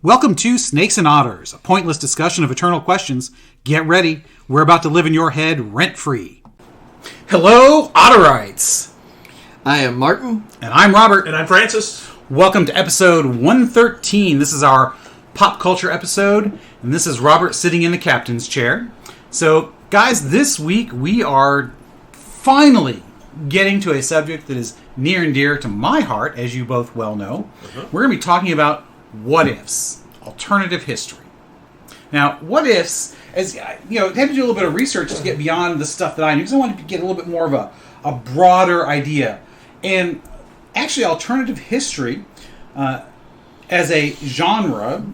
Welcome to Snakes and Otters, a pointless discussion of eternal questions. Get ready, we're about to live in your head rent-free. Hello, Otterites! I am Martin. And I'm Robert. And I'm Francis. Welcome to episode 113. This is our pop culture episode, and this is Robert sitting in the captain's chair. So, guys, this week we are finally getting to a subject that is near and dear to my heart, as you both well know. We're going to be talking about what-ifs, alternative history. Now, what-ifs, as you know, I had to do a little bit of research to get beyond the stuff that I knew, because I wanted to get a little bit more of a broader idea. And actually, alternative history, as a genre,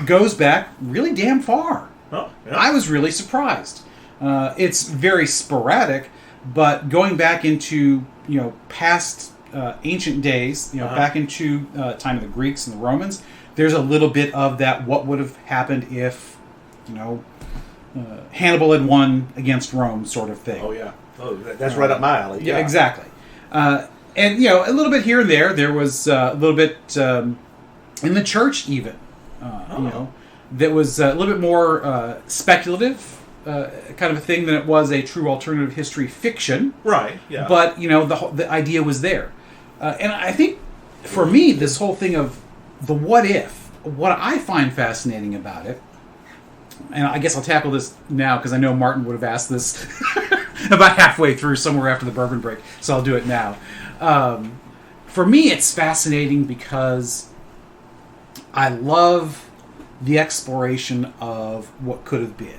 goes back really damn far. Oh, yeah. I was really surprised. It's very sporadic, but going back into past ancient days, back into time of the Greeks and the Romans, there's a little bit of that. What would have happened if, Hannibal had won against Rome, sort of thing. Oh yeah. Oh, that's right up my alley. Yeah, exactly. And a little bit here and there. There was a little bit in the church, even. That was a little bit more speculative. Kind of a thing than it was a true alternative history fiction. Right, yeah. But, the idea was there. And I think, for me, this whole thing of the what if, what I find fascinating about it, and I guess I'll tackle this now because I know Martin would have asked this about halfway through, somewhere after the bourbon break, so I'll do it now. For me, it's fascinating because I love the exploration of what could have been.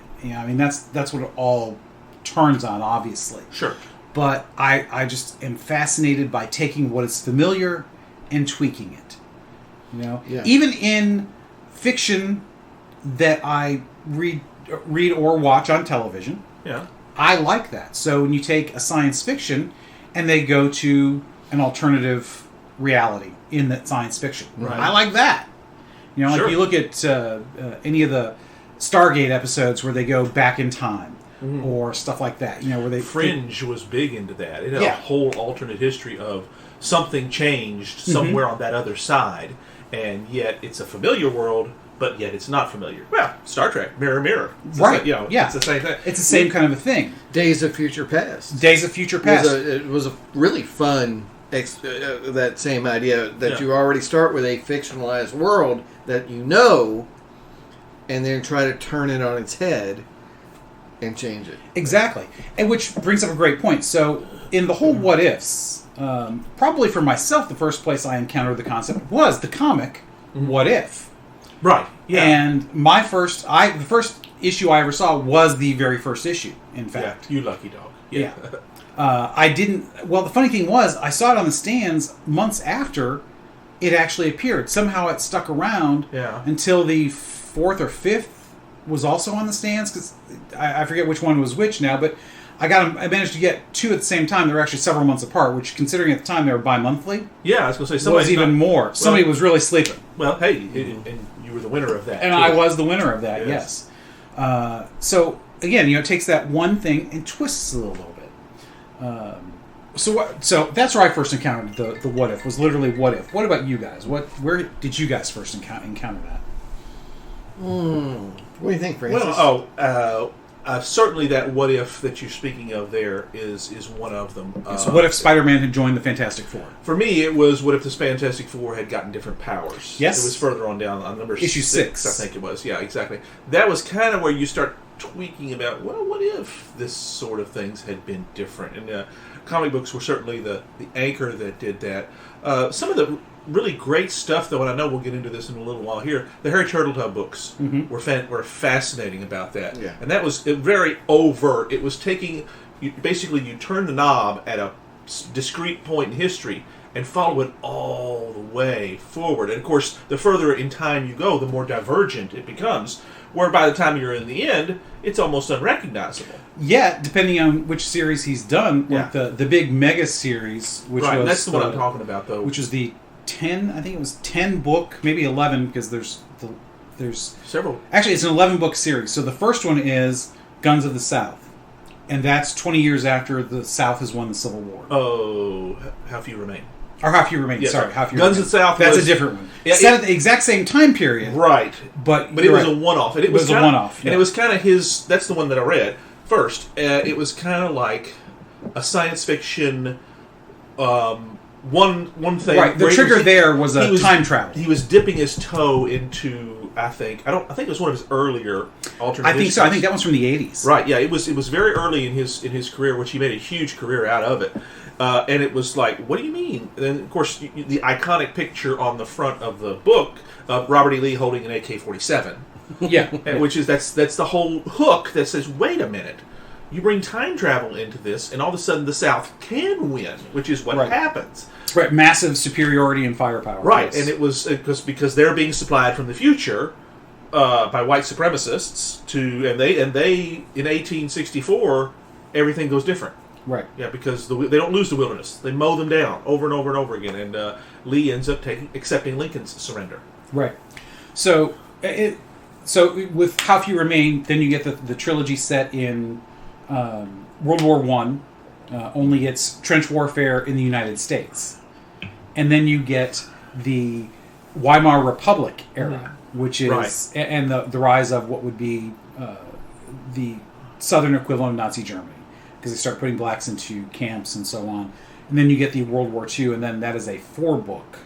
That's what it all turns on, obviously. Sure. But I just am fascinated by taking what is familiar and tweaking it. Yeah. Even in fiction that I read or watch on television, yeah, I like that. So when you take a science fiction and they go to an alternative reality in that science fiction, right. I like that. Sure. Like you look at any of the Stargate episodes where they go back in time, or stuff like that. Where they Fringe was big into that. It had a whole alternate history of something changed somewhere on that other side, and yet it's a familiar world, but yet it's not familiar. Well, Star Trek, Mirror, Mirror. It's it's the same thing. It's the same kind of a thing. Days of Future Past. Days of Future Past. It was a really fun, that same idea that you already start with a fictionalized world that and then try to turn it on its head and change it. Exactly. And which brings up a great point. So, in the whole what-ifs, probably for myself, the first place I encountered the concept was the comic What If. Right, yeah. And the first issue I ever saw was the very first issue, in fact. Yeah, you lucky dog. Yeah. The funny thing was, I saw it on the stands months after it actually appeared. Somehow it stuck around until the fourth or fifth was also on the stands, because I forget which one was which now, but I managed to get two at the same time. They were actually several months apart, which, considering at the time they were bi-monthly, I was going to say somebody was even more. Well, somebody was really sleeping. Well, hey, and you were the winner of that. And I was the winner of that, yes. So, again, it takes that one thing and twists it a little bit. So that's where I first encountered the what if, was literally what if. What about you guys? Where did you guys first encounter that? What do you think, Francis? Well, certainly that what if that you're speaking of there is one of them. So what if Spider-Man had joined the Fantastic Four? For me, it was what if the Fantastic Four had gotten different powers. Yes. It was further on down on number issue 6. I think it was. Yeah, exactly. That was kind of where you start tweaking about, well, what if this sort of things had been different? And comic books were certainly the anchor that did that. Some of the really great stuff, though, and I know we'll get into this in a little while here, the Harry Turtletub books were fascinating about that. Yeah. And that was very overt. It was taking, you turn the knob at a discrete point in history and follow it all the way forward. And, of course, the further in time you go, the more divergent it becomes, where by the time you're in the end, it's almost unrecognizable. Yeah, depending on which series he's done. Like the big mega series, which was... and that's the one I'm talking about, though. Which was the 10 book, maybe 11, because there's several. Actually, it's an 11 book series. So the first one is Guns of the South, and that's 20 years after the South has won the Civil War. Oh, how few remain? Or How Few Remain. Yeah, sorry, How Few Guns Remain. of the South That's was- a different one. Yeah, Set at the exact same time period. Right. But it was a one-off. And it was a kinda, one-off. And it was kind of his... That's the one that I read first. It was kind of like a science fiction... one thing... Right, the where he trigger was- there was he time travel. He was dipping his toe into, I think it was one of his earlier alternate I think so. I think histories. that one's from the 80s. Right, yeah, it was very early in his career, which he made a huge career out of it. And it was like, what do you mean? And then, of course, the iconic picture on the front of the book of Robert E. Lee holding an AK-47, Yeah. which is that's the whole hook that says, wait a minute, you bring time travel into this, and all of a sudden the South can win, which is what Right. happens. Right, massive superiority and firepower. Right, Yes. and it was because they're being supplied from the future by white supremacists and they in 1864 everything goes different. Right. Yeah, because they don't lose the wilderness; they mow them down over and over and over again, and Lee ends up accepting Lincoln's surrender. Right. So with How Few Remain, then you get the trilogy set in World War One. Only it's trench warfare in the United States, and then you get the Weimar Republic era, which is Right. and the rise of what would be the southern equivalent of Nazi Germany, because they start putting blacks into camps and so on. And then you get the World War II, and then that is a 4-book.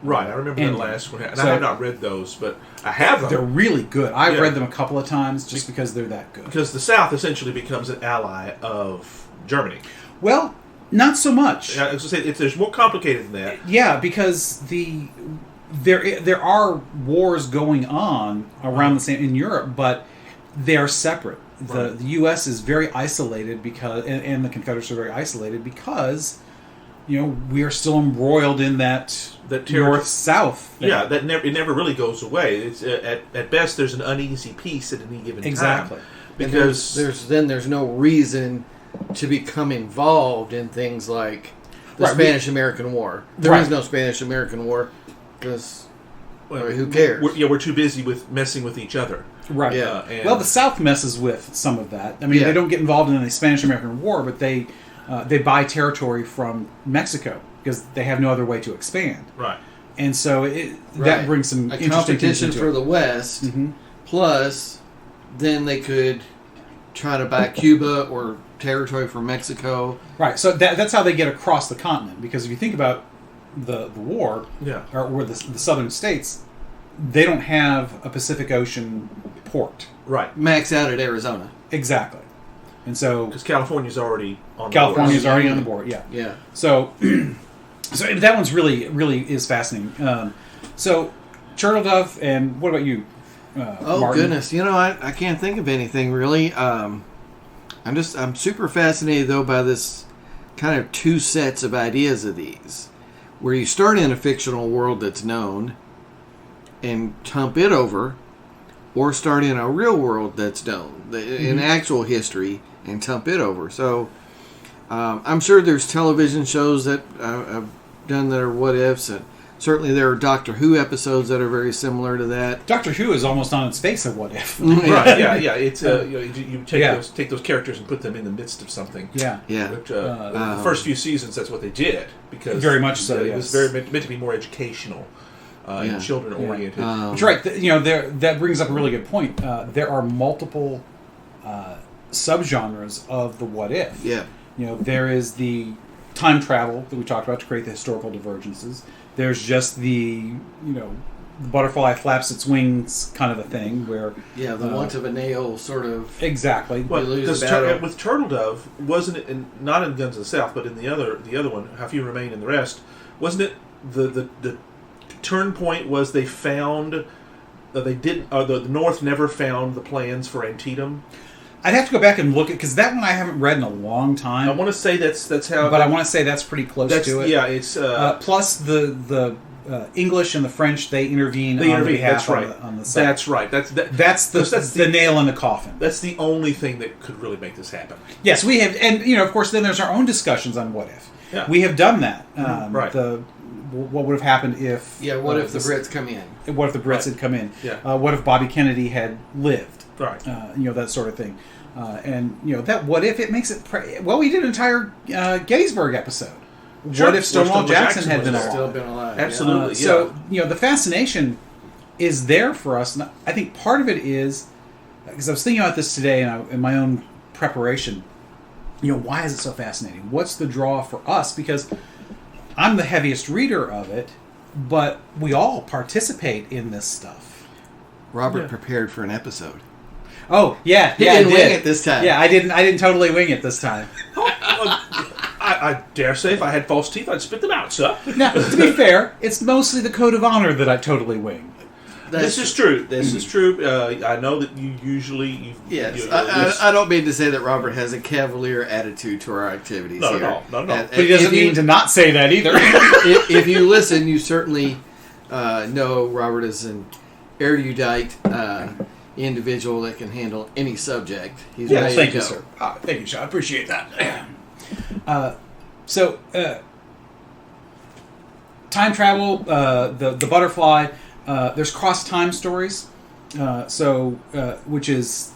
Right, I remember And that last one, and so- I have not read those, but I have them. They're really good. I've Yeah. read them a couple of times just because they're that good. Because the South essentially becomes an ally of Germany. Well, not so much. I was going to say, there's more complicated than that. Yeah, because there are wars going on around the same in Europe, but they are separate. The U.S. is very isolated because, and the Confederates are very isolated because, we are still embroiled in that north-south thing. Yeah, it never really goes away. It's at best there's an uneasy peace at any given Exactly. time. And Because there's no reason to become involved in things like the Right, Spanish-American War. There is Right. no Spanish-American War because well, who cares? We're too busy with messing with each other. Right. Yeah. And Well, the South messes with some of that. I mean, Yeah. they don't get involved in the Spanish-American War, but they buy territory from Mexico because they have no other way to expand. Right. And so that Right. brings some a interesting things competition into for it. the West. Mhm. Plus, then they could try to buy Cuba or territory from Mexico. Right. So that's how they get across the continent. Because if you think about the war, Yeah. or the southern states, they don't have a Pacific Ocean port. Right. Max out at Arizona. Exactly. And so Because California's already on California's the board. already on the board. Yeah. Yeah. So, so that one's really is fascinating. So, Turtle Dove, and what about you? Oh Martin? goodness, I can't think of anything really. I'm super fascinated though by this kind of two sets of ideas of these, where you start in a fictional world that's known and tump it over, or start in a real world that's known in actual history and tump it over. So I'm sure there's television shows that I've done that are what ifs, and certainly there are Doctor Who episodes that are very similar to that. Doctor Who is almost on its face of what if. Right. Yeah. It's you take Yeah. those characters and put them in the midst of something. Yeah. Yeah. But, the first few seasons, that's what they did because Very much so, It yes. was very meant to be more educational Yeah. and children oriented. That's right. That brings up a really good point. There are multiple subgenres of the what if. Yeah. There is the time travel that we talked about to create the historical divergences. There's just the the butterfly flaps its wings kind of a thing where Yeah, the want of a nail sort of. exactly. Well, lose because the battle. with Turtle Dove, wasn't it not in Guns of the South, but in the other one, How Few Remain in the Rest, wasn't it the turn point was they found they didn't the North never found the plans for Antietam. I'd have to go back and look at because that one I haven't read in a long time. I want to say that's how, but I want to say that's pretty close to it. Yeah, it's plus the English and the French they intervene. they on intervene. behalf That's right. on the side. That's right. That's that's the nail in the coffin. That's the only thing that could really make this happen. Yes, we have, and of course, then there's our own discussions on what if. Yeah. We have done that. Right. What would have happened if? Yeah, what if the Brits come in? What if the Brits Right. had come in? Yeah. What if Bobby Kennedy had lived? Right. That sort of thing. And that what if it makes it. We did an entire Gettysburg episode what if Stonewall Jackson had been alive? Still been alive. Absolutely. So, the fascination is there for us. And I think part of it is, because I was thinking about this today in my own preparation, why is it so fascinating? What's the draw for us? Because I'm the heaviest reader of it, but we all participate in this stuff. Robert prepared for an episode. Oh, yeah. He didn't wing it this time. Yeah, I didn't totally wing it this time. I dare say if I had false teeth, I'd spit them out, sir. Now, to be fair, it's mostly the code of honor that I totally wing. This is true. This is true. I know that you usually... Yes. I don't mean to say that Robert has a cavalier attitude to our activities Not here. at all. Not at all. But he doesn't mean to not say that either. if you listen, you certainly know Robert is an erudite individual that can handle any subject. He's ready thank to you, go. sir. Thank you, Sean. I appreciate that. So, time travel, the butterfly, there's cross-time stories, which is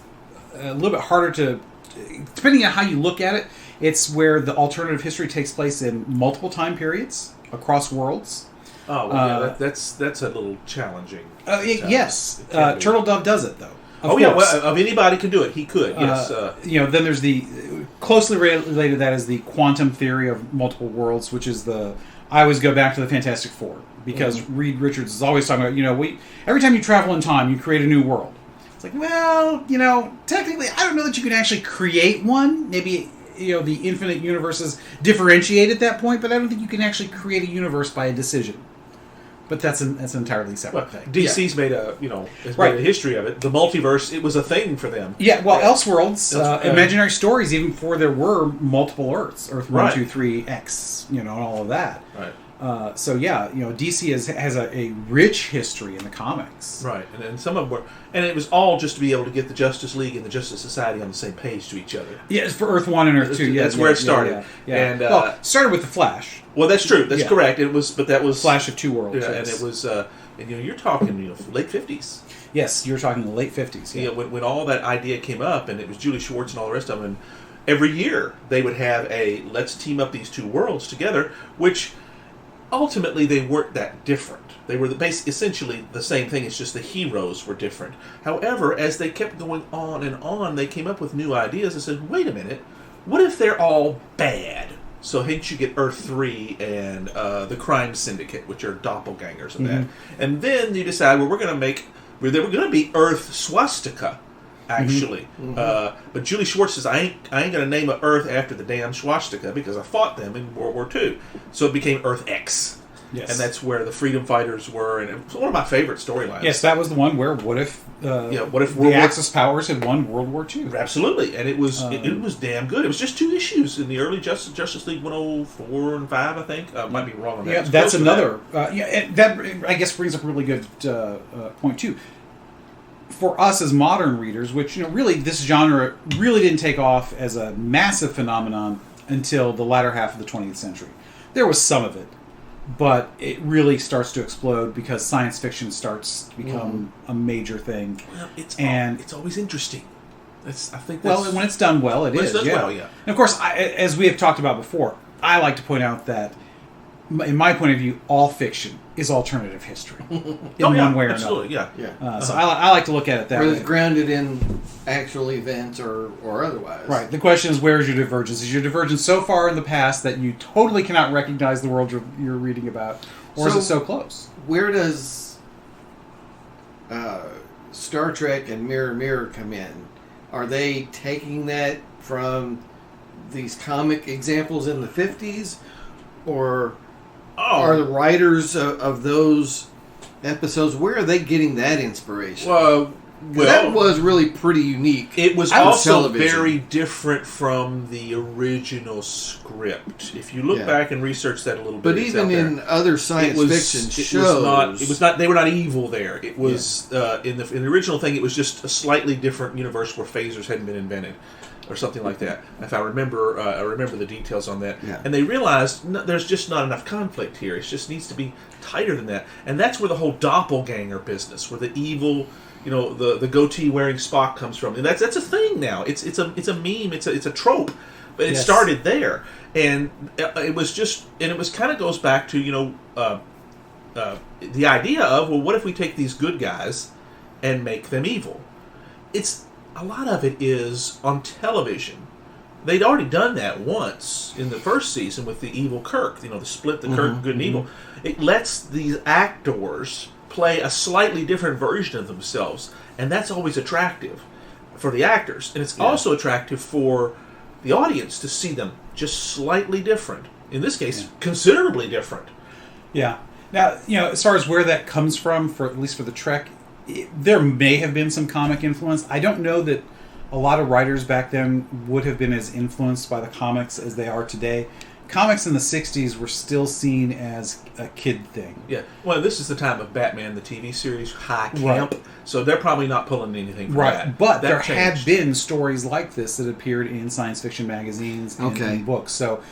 a little bit harder to... Depending on how you look at it, it's where the alternative history takes place in multiple time periods across worlds. Oh, well, yeah, that's a little challenging. Yes. Turtle Dove does it, though. Yeah, well, if anybody can do it, he could, yes. Then there's the... Closely related to that is the quantum theory of multiple worlds, which is I always go back to the Fantastic Four, because Reed Richards is always talking about, every time you travel in time, you create a new world. It's like, well, technically, I don't know that you can actually create one. Maybe, the infinite universe is differentiated at that point, but I don't think you can actually create a universe by a decision. But that's an entirely separate thing. DC's made made a history of it. The multiverse, it was a thing for them. Yeah, well, Elseworlds, imaginary stories, even before there were multiple Earths, Earth 1, 2, 3, X, and all of that. Right. DC has a rich history in the comics. Right, and some of them were... And it was all just to be able to get the Justice League and the Justice Society on the same page to each other. Yeah, it's for Earth 1 and Earth 2. Yeah, that's where it started. Yeah. And, it started with the Flash. Well, that's true. That's correct. It was, but that was... Flash of Two Worlds. Yeah, and it was... you're talking, late 50s. Yes, you're talking the late 50s. Yeah, when all that idea came up, and it was Julie Schwartz and all the rest of them, and every year they would have let's team up these two worlds together, which ultimately they weren't that different. They were essentially the same thing. It's just the heroes were different. However, as they kept going on and on, they came up with new ideas and said, wait a minute, what if they're all bad? So hence you get Earth 3 and the Crime Syndicate, which are doppelgangers of that. And then you decide, well, they were going to be Earth Swastika, actually. But Julie Schwartz says, I ain't going to name an Earth after the damn swastika because I fought them in World War II. So it became Earth X. Yes. And that's where the freedom fighters were, and it was one of my favorite storylines. Yes, that was the one where what if the Axis powers had won World War II? Absolutely, and it was damn good. It was just 2 issues in the early Justice League 104 and 5, I think. Might be wrong on that. Yeah, that's another. That I guess brings up a really good point too. For us as modern readers, which really this genre really didn't take off as a massive phenomenon until the latter half of the 20th century. There was some of it. But it really starts to explode because science fiction starts to become a major thing. Well, it's always interesting. I think that's... when it's done well, it is. Yeah. And of course, as we have talked about before, I like to point out that, in my point of view, all fiction is alternative history in one way or another. So I like to look at it that way. Whether it's grounded in actual events or otherwise. Right. The question is, where is your divergence? Is your divergence so far in the past that you totally cannot recognize the world you're reading about, or is it so close? Where does Star Trek and Mirror Mirror come in? Are they taking that from these comic examples in the 50s, or are the writers of those episodes, where are they getting that inspiration? Well, that was really pretty unique. It was also very different from the original script. If you look back and research that a little bit, but even in other science fiction shows, it was not. They were not evil there. It was in the original thing. It was just a slightly different universe where phasers hadn't been invented, or something like that. If I remember the details on that. Yeah. And they realized there's just not enough conflict here. It just needs to be tighter than that. And that's where the whole doppelganger business, where the evil the goatee wearing Spock comes from, and that's a thing now. It's a meme. It's a trope, but it started there, and it was kind of goes back to the idea of, well, what if we take these good guys and make them evil? It's a lot of it is on television. They'd already done that once in the first season with the evil Kirk, the split, the Kirk, good and evil. It lets these actors play a slightly different version of themselves, and that's always attractive for the actors. And it's also attractive for the audience to see them just slightly different. In this case, considerably different. Yeah. Now, as far as where that comes from, at least for the Trek, there may have been some comic influence. I don't know that a lot of writers back then would have been as influenced by the comics as they are today. Comics in the 60s were still seen as a kid thing. Yeah. Well, this is the time of Batman, the TV series, high camp. Right. So they're probably not pulling anything from that. But there had been stories like this that appeared in science fiction magazines and books. So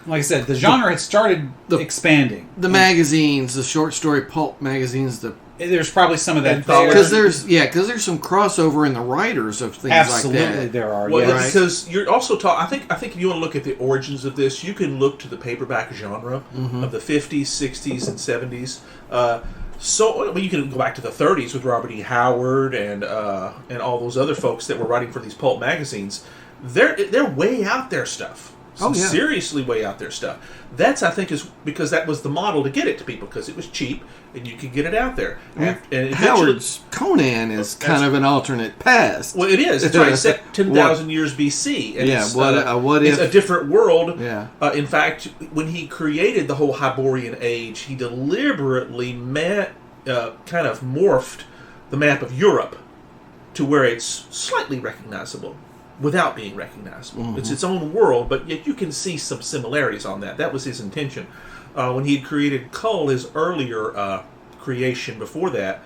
like I said, the genre had started expanding. The magazines, the short story pulp magazines, there's probably some of that because there's some crossover in the writers of things like that. Absolutely, there are. Well, because you're also talking. I think if you want to look at the origins of this, you can look to the paperback genre of the 50s, 60s, and 70s. You can go back to the 30s with Robert E. Howard and all those other folks that were writing for these pulp magazines. They're way out there stuff. Seriously way out there stuff. That's, I think, is because that was the model to get it to people, because it was cheap and you could get it out there. And Howard's Conan is kind of an alternate past. Well, it is. It's right. It's set 10,000 years BC. And it's a different world. Yeah. In fact, when he created the whole Hyborian Age, he deliberately kind of morphed the map of Europe to where it's slightly recognizable without being recognizable. It's its own world, but yet you can see some similarities on that. That was his intention. When he had created Kull, his earlier creation before that,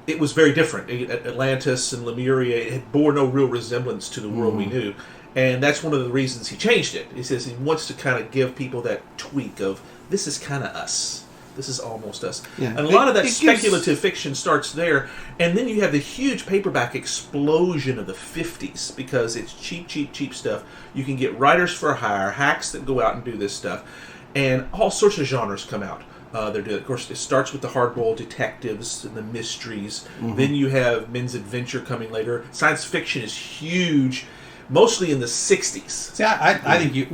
it was very different. Atlantis and Lemuria, it bore no real resemblance to the world we knew. And that's one of the reasons he changed it. He says he wants to kind of give people that tweak of, this is kind of us. This is almost us. Yeah. And a lot of that speculative fiction starts there. And then you have the huge paperback explosion of the 50s, because it's cheap stuff. You can get writers for hire, hacks that go out and do this stuff. And all sorts of genres come out. Of course, it starts with the hardboiled detectives and the mysteries. Then you have men's adventure coming later. Science fiction is huge, mostly in the 60s. See, I think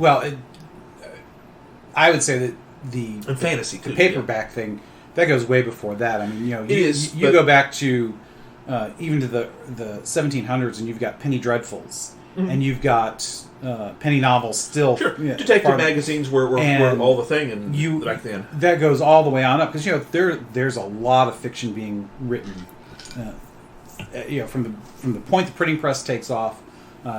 I would say that and fantasy too, the paperback thing that goes way before that. I mean, you go back to even to the 1700s, and you've got penny dreadfuls, and you've got penny novels still. Sure, detective magazines were all the thing back then. That goes all the way on up, because there's a lot of fiction being written. From the point the printing press takes off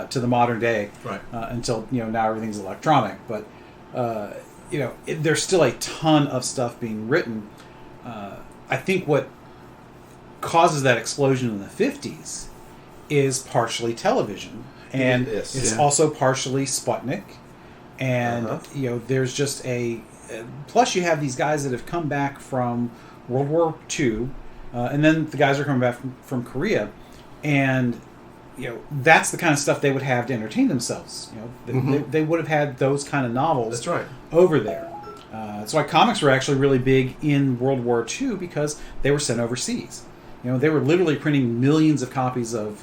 to the modern day, right? Until now everything's electronic, but. There's still a ton of stuff being written. I think what causes that explosion in the 50s is partially television, and it's also partially Sputnik, and there's just plus you have these guys that have come back from World War II, and then the guys are coming back from Korea, and that's the kind of stuff they would have to entertain themselves. They would have had those kind of novels. That's right. Over there. That's why comics were actually really big in World War II, because they were sent overseas. They were literally printing millions of copies of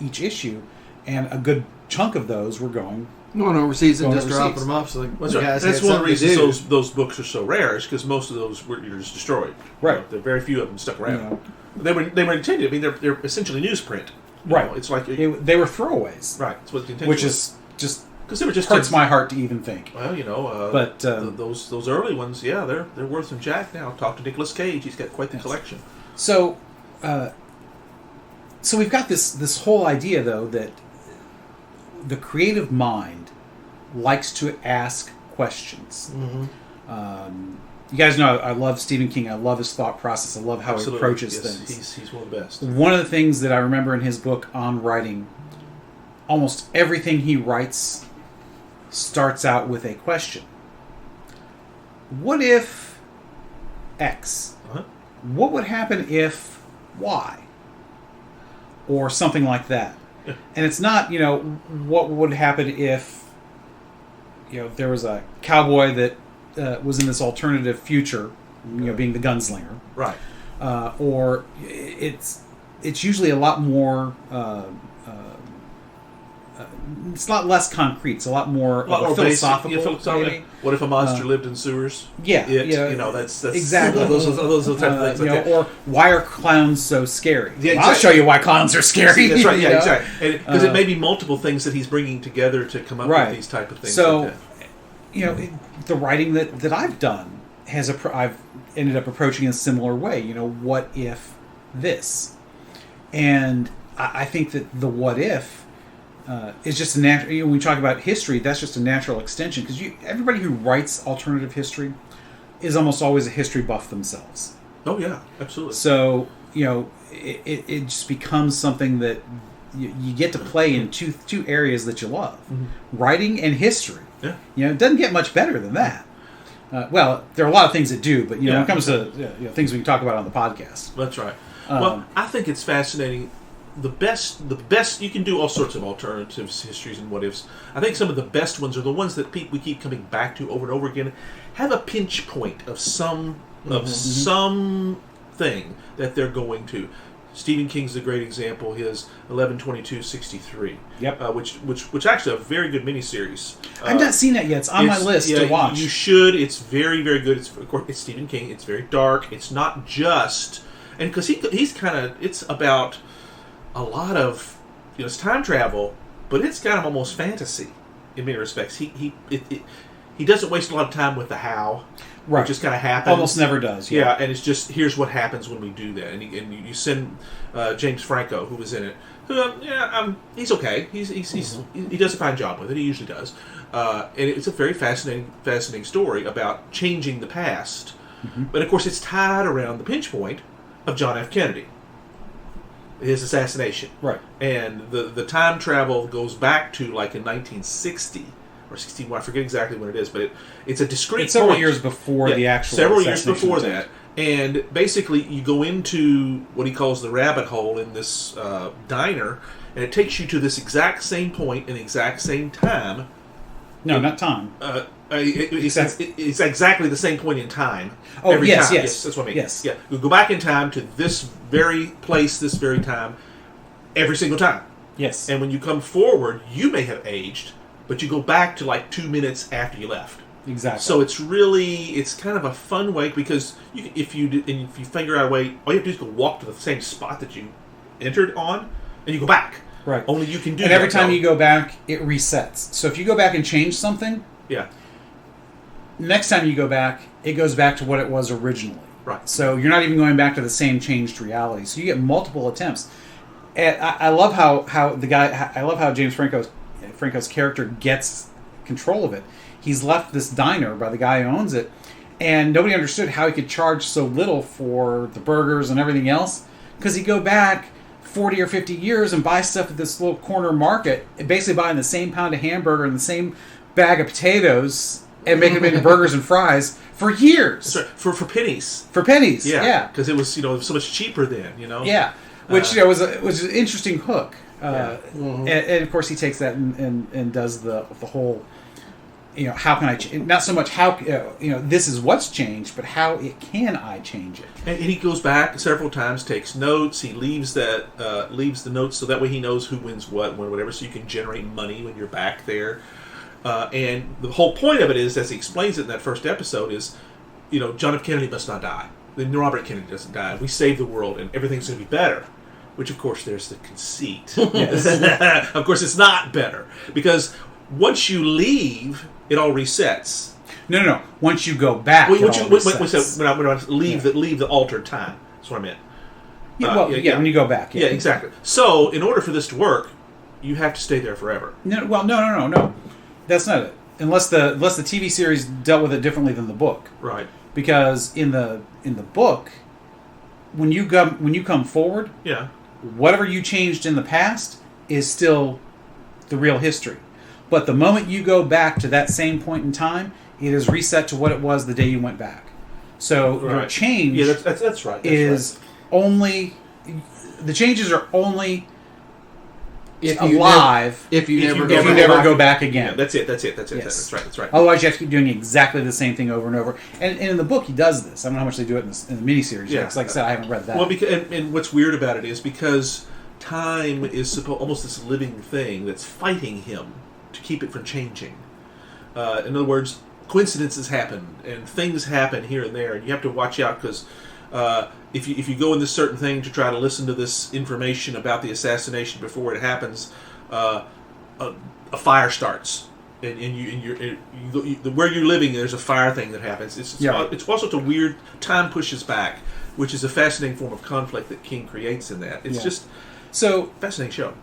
each issue, and a good chunk of those were going overseas and just dropping them off. So that's right. That's one of the reasons those books are so rare, is because most of those were just destroyed. Right. There are very few of them stuck around. They were intended. I mean, they're essentially newsprint. Right. It's like they were throwaways. Right. That's what the intention which was. is just because they were just hurts my heart to even think. Well, but those early ones, they're worth some jack now. Talk to Nicolas Cage; he's got quite the collection. So we've got this whole idea, though, that the creative mind likes to ask questions. You guys know I love Stephen King. I love his thought process. I love how he approaches things. He's one of the best. One of the things that I remember in his book on writing, almost everything he writes starts out with a question. What if X? What would happen if Y? or something like that. Yeah. And it's not, what would happen if, there was a cowboy that was in this alternative future, being the gunslinger. Right. Or it's usually a lot more. It's a lot less concrete. It's a lot more philosophical. Maybe. What if a monster lived in sewers? Yeah, that's exactly. Those are the type of things. Or why are clowns so scary? Yeah, I'll show you why clowns are scary. That's right. Yeah, exactly. Because it may be multiple things that he's bringing together to come up with these type of things. So, the writing that I've done I've ended up approaching in a similar way. What if this? And I think that the what if is just a natural. When we talk about history, that's just a natural extension, because everybody who writes alternative history is almost always a history buff themselves. Oh yeah, absolutely. So it just becomes something that you get to play in two areas that you love, writing and history. Yeah. It doesn't get much better than that. Well, there are a lot of things that do, but when it comes to things we can talk about on the podcast. That's right. Well, I think it's fascinating. The best you can do all sorts of alternatives, histories, and what ifs. I think some of the best ones are the ones that we keep coming back to over and over again. Have a pinch point of some thing that they're going to. Stephen King's a great example. His 11/22/63. Yep. Which actually a very good miniseries. I've not seen that yet. It's on my list to watch. You should. It's very, very good. It's Stephen King. It's very dark. It's not just, and because he's kind of, it's about a lot of, it's time travel, but it's kind of almost fantasy in many respects. He doesn't waste a lot of time with the how. Right. It just kind of happens. Almost never does. Yeah, and it's just, here's what happens when we do that. And you send James Franco, who was in it. He's okay. He does a fine job with it. He usually does. And it's a very fascinating story about changing the past. Mm-hmm. But of course, it's tied around the pinch point of John F. Kennedy, his assassination. Right. And the time travel goes back to like in 1960. Or 61, I forget exactly when it is, but it's a discrete It's several point. years before the actual several years assassination before attempt. that. And basically, you go into what he calls the rabbit hole in this diner, and it takes you to this exact same point in the exact same time. No, not time. It's exactly the same point in time. Oh, every yes, time. yes. That's what I mean. Yes. Yeah, you go back in time to this very place, this very time, every single time. Yes. And when you come forward, you may have aged, but you go back to like 2 minutes after you left. Exactly. So it's kind of a fun way, because if you figure out a way, all you have to do is go walk to the same spot that you entered on, and you go back. Right. Only you can do. And every time you go back, it resets. So if you go back and change something, next time you go back, it goes back to what it was originally. Right. So you're not even going back to the same changed reality. So you get multiple attempts. And I love how James Franco's character gets control of it. He's left this diner by the guy who owns it, and nobody understood how he could charge so little for the burgers and everything else, because he'd go back 40 or 50 years and buy stuff at this little corner market, basically buying the same pound of hamburger and the same bag of potatoes and making them into burgers and fries for years. That's right. For pennies. For pennies, yeah. Because it was so much cheaper then, Yeah, which was an interesting hook. And of course he takes that and does the whole, how can I not so much how this is what's changed, but how can I change it. And he goes back several times, takes notes. He leaves the notes so that way he knows who wins what, when, whatever, so you can generate money when you're back there. And the whole point of it is, as he explains it in that first episode, is John F. Kennedy must not die. Then Robert Kennedy doesn't die. We save the world and everything's going to be better. Which, of course, there's the conceit. Yes. Of course, it's not better. Because once you leave, it all resets. No. Once you go back, when I leave the altered time. That's what I meant. When you go back. Yeah, exactly. So, in order for this to work, you have to stay there forever. No. That's not it. Unless the TV series dealt with it differently than the book. Right. Because in the book, when you come forward, whatever you changed in the past is still the real history. But the moment you go back to that same point in time, it is reset to what it was the day you went back. So your change that's right. only... The changes are only alive if you never go back again. Yeah, that's it. That's Yes. That's right. Otherwise, you have to keep doing exactly the same thing over and over. And in the book, he does this. I don't know how much they do it in the miniseries. Yeah. Because, like I said, I haven't read that. Well, and what's weird about it is because time is almost this living thing that's fighting him to keep it from changing. In other words, coincidences happen and things happen here and there, and you have to watch out because if you go in this certain thing to try to listen to this information about the assassination before it happens, a fire starts. Where you're living, there's a fire thing that happens. It's also a weird time pushes back, which is a fascinating form of conflict that King creates in that. It's just fascinating show.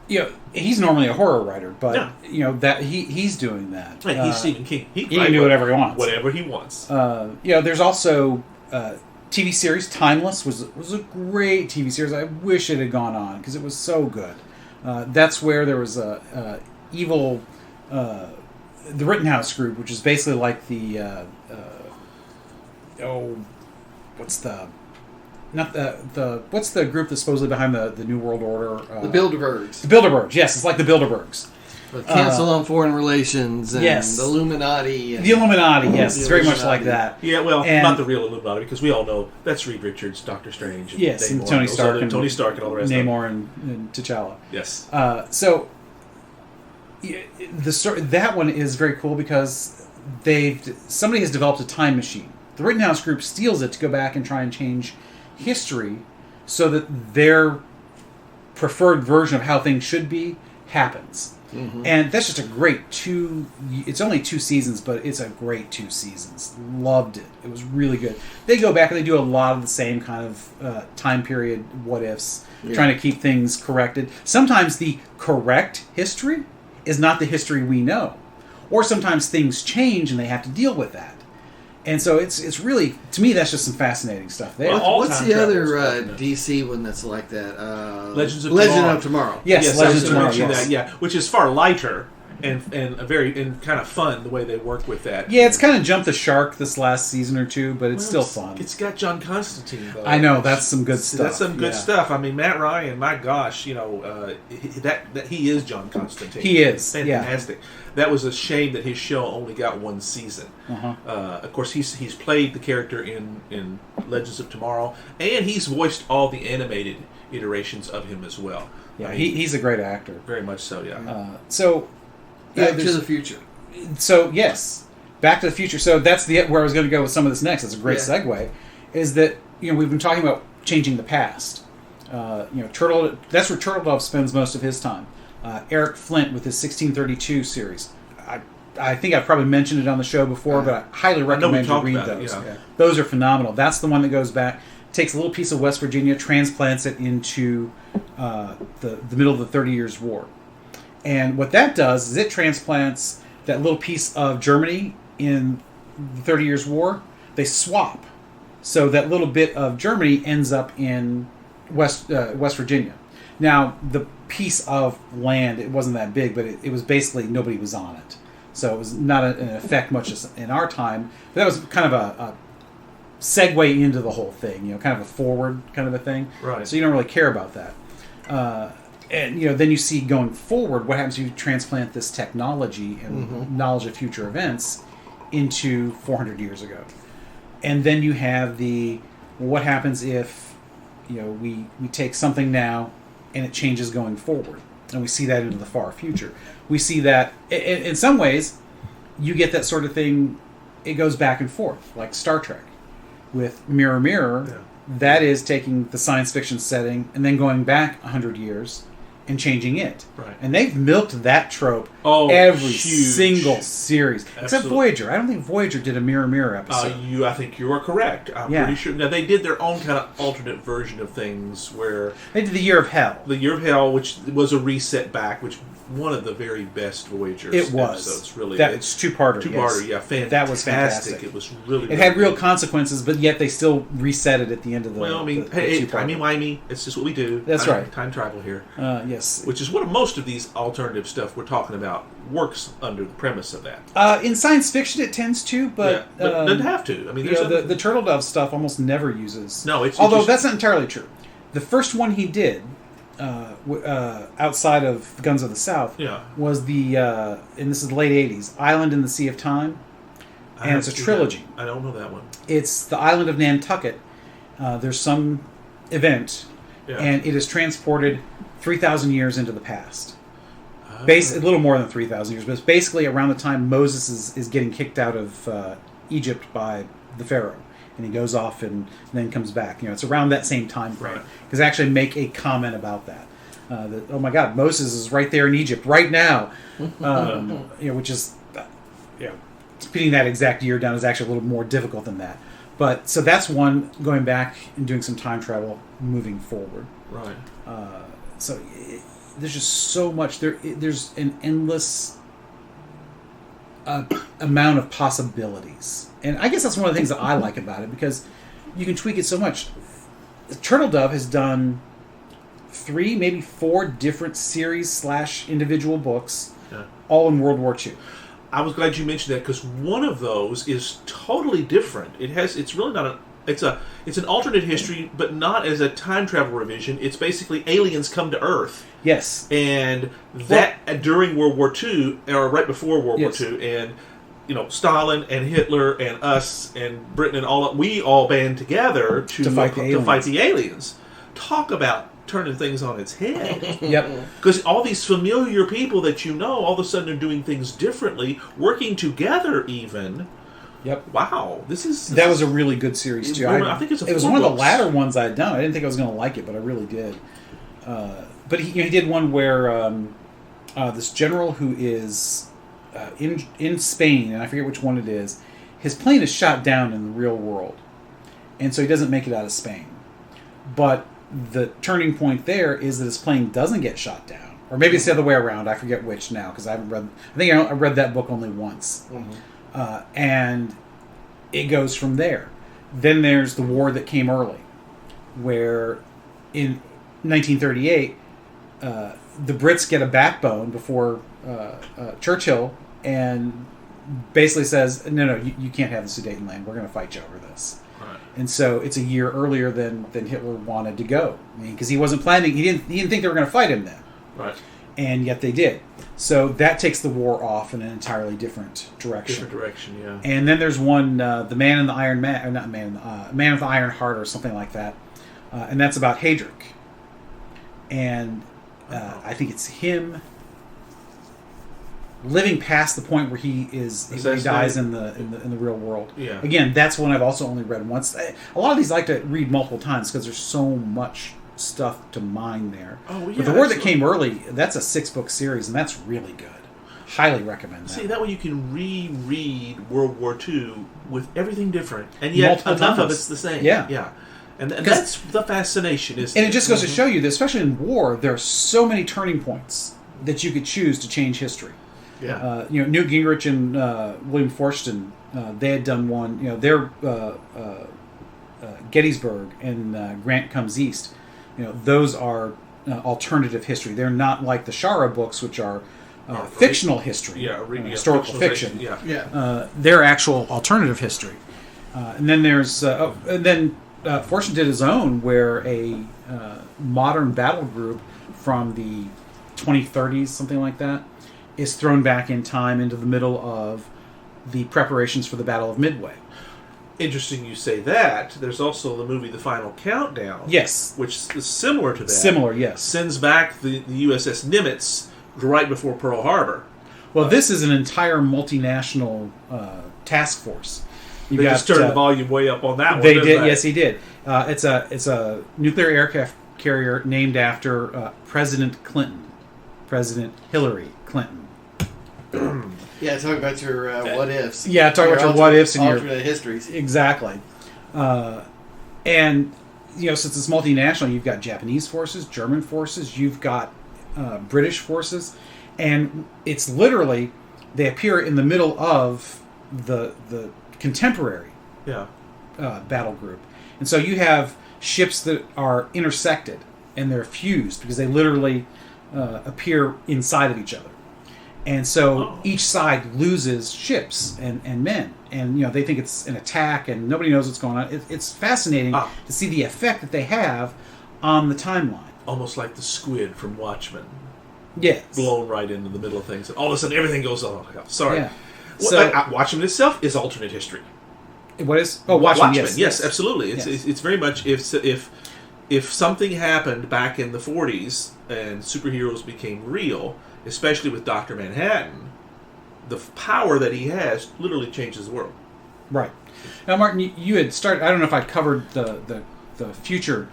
He's normally a horror writer, but that he's doing that. Right, he's Stephen King. He can do whatever he wants. Whatever he wants. There's also TV series. Timeless was a great TV series. I wish it had gone on because it was so good. That's where there was a evil. The Rittenhouse group, which is basically like the what's the group that's supposedly behind the New World Order? The Bilderbergs. The Bilderbergs, yes, it's like the Bilderbergs. With Council on Foreign Relations and yes. the Illuminati. The Illuminati, yes, it's very much like that. Yeah, well, not the real Illuminati, because we all know that's Reed Richards, Doctor Strange, and yes, and Tony Stark, and all the rest Namor and T'Challa. Yes. So that one is very cool because somebody has developed a time machine. The Rittenhouse group steals it to go back and try and change history so that their preferred version of how things should be happens. Mm-hmm. And that's just a great it's only 2 seasons, but it's a great 2 seasons. Loved it. It was really good. They go back and they do a lot of the same kind of time period what ifs, trying to keep things corrected. Sometimes the correct history is not the history we know. Or sometimes things change and they have to deal with that. And so it's really, to me, that's just some fascinating stuff there. What's the other DC one that's like that? Legends of Tomorrow. Yes, Legends of Tomorrow. Yes. That, which is far lighter and kind of fun the way they work with that. Yeah, it's kind of jumped the shark this last season or two, but it's still fun. It's got John Constantine, though. I know, that's some good stuff. That's some good stuff. I mean, Matt Ryan, my gosh, that he is John Constantine. He is. Fantastic. Yeah. That was a shame that his show only got 1 season. Uh-huh. Of course, he's played the character in Legends of Tomorrow, and he's voiced all the animated iterations of him as well. Yeah, he's a great actor. Very much so, yeah. Back to the Future. So, yes, Back to the Future. So that's where I was going to go with some of this next. That's a great segue. Is that, we've been talking about changing the past. That's where Turtledove spends most of his time. Eric Flint with his 1632 series. I think I've probably mentioned it on the show before, but I highly recommend you read those. Those are phenomenal. That's the one that goes back, takes a little piece of West Virginia, transplants it into the middle of the 30 Years' War. And what that does is it transplants that little piece of Germany in the 30 Years' War. They swap. So that little bit of Germany ends up in West Virginia. Now, the piece of land, it wasn't that big, but it was basically nobody was on it. So it was not an effect much as in our time. But that was kind of a segue into the whole thing, kind of a forward kind of a thing. Right. So you don't really care about that. And then you see going forward, what happens if you transplant this technology and knowledge of future events into 400 years ago. And then you have what happens if we take something now and it changes going forward. And we see that into the far future. We see that, in some ways, you get that sort of thing, it goes back and forth, like Star Trek. With Mirror Mirror, that is taking the science fiction setting and then going back 100 years and changing it. Right. And they've milked that trope every single series. Absolutely. Except Voyager. I don't think Voyager did a Mirror Mirror episode. I think you are correct. I'm pretty sure. Now, they did their own kind of alternate version of things where... They did the Year of Hell. The Year of Hell, which was a reset back, which one of the very best Voyager episodes. Really, it's two-parter. Two-parter, fantastic. That was fantastic. It was really. It had real consequences, but yet they still reset it at the end of the. Well, I mean, timey-wimey. It's just what we do. That's right. Time travel here. Yes. Which is what most of these alternative stuff we're talking about works under the premise of that. In science fiction, it tends to, but it doesn't have to. I mean, the Turtledove stuff almost never uses. No, although that's not entirely true. The first one he did outside of Guns of the South was the, and this is the late 80s, Island in the Sea of Time. And it's a trilogy. I don't know that one. It's the island of Nantucket. There's some event, and it is transported 3,000 years into the past. A little more than 3,000 years, but it's basically around the time Moses is getting kicked out of Egypt by the Pharaoh. And he goes off and then comes back. It's around that same time frame. Because they actually make a comment about that. That, oh my God, Moses is right there in Egypt right now. Which is, pinning that exact year down is actually a little more difficult than that. But so that's one, going back and doing some time travel, moving forward. Right. There's just so much. There's an endless amount of possibilities. And I guess that's one of the things that I like about it, because you can tweak it so much. Turtle Dove has done 3, maybe 4 different series / individual books, all in World War II. I was glad you mentioned that, because one of those is totally different. It's really not it's an alternate history, but not as a time travel revision. It's basically aliens come to Earth. Yes. And that during World War II, or right before World War II, and Stalin and Hitler and us and Britain and we all band together to fight the aliens. Talk about turning things on its head. Yep. Because all these familiar people that all of a sudden are doing things differently, working together even. Yep. Wow. That was a really good series too. I think it was one of the latter ones I had done. I didn't think I was going to like it, but I really did. But he did one where this general who is in Spain, and I forget which one it is, his plane is shot down in the real world, and so he doesn't make it out of Spain. But the turning point there is that his plane doesn't get shot down, or maybe it's the other way around. I forget which now, because I read that book only once. And it goes from there. Then there's the war that came early, where in 1938 the Brits get a backbone before Churchill, and basically says, no, you can't have the Sudetenland. We're going to fight you over this. Right. And so it's a year earlier than Hitler wanted to go. Because he wasn't planning. He didn't think they were going to fight him then. Right. And yet they did. So that takes the war off in an entirely different direction. Yeah. And then there's one, the Man in the Iron Man, or not Man with the Iron Heart, or something like that. And that's about Heydrich. And I think it's him living past the point where he dies in the real world. Yeah. Again, that's one I've also only read once. A lot of these I like to read multiple times because there's so much stuff to mine there. Oh, yeah. But The War That Came Early, that's a 6-book series, and that's really good. Highly recommend that. See, that way you can reread World War II with everything different, and yet Multiple enough times. of it's the same. Yeah. And that's the fascination. And it just goes to show you that, especially in war, there are so many turning points that you could choose to change history. Yeah. Newt Gingrich and William Forstchen, they had done one. Their Gettysburg and Grant Comes East. Those are alternative history. They're not like the Shara books, which are fictional history, historical fiction. They're actual alternative history. And then there's Forstchen did his own, where a modern battle group from the 2030s, something like that, is thrown back in time into the middle of the preparations for the Battle of Midway. Interesting you say that. There's also the movie The Final Countdown. Yes. Which is similar to that. Similar, yes. Sends back the USS Nimitz right before Pearl Harbor. Well, this is an entire multinational task force. They just turned the volume way up on that one. They did, yes, he did. It's a nuclear aircraft carrier named after President Clinton, President Hillary Clinton. Yeah, talk about your what ifs. Yeah, talk about your what ifs and your alternate histories. Exactly. And since it's multinational, you've got Japanese forces, German forces, you've got British forces, and it's literally they appear in the middle of the contemporary battle group, and so you have ships that are intersected and they're fused because they literally appear inside of each other. And so each side loses ships and men. And, they think it's an attack and nobody knows what's going on. It's fascinating to see the effect that they have on the timeline. almost like the squid from Watchmen, Yes. blown right into the middle of things, and all of a sudden everything goes, oh, sorry. Yeah. Well, So- Watchmen itself is alternate history. What is? Oh, Watchmen. Yes, absolutely. Yes. It's very much if something happened back in the 40s and superheroes became real, especially with Dr. Manhattan, the power that he has literally changes the world. Right. Now, Martin, you had started. I don't know if I covered the future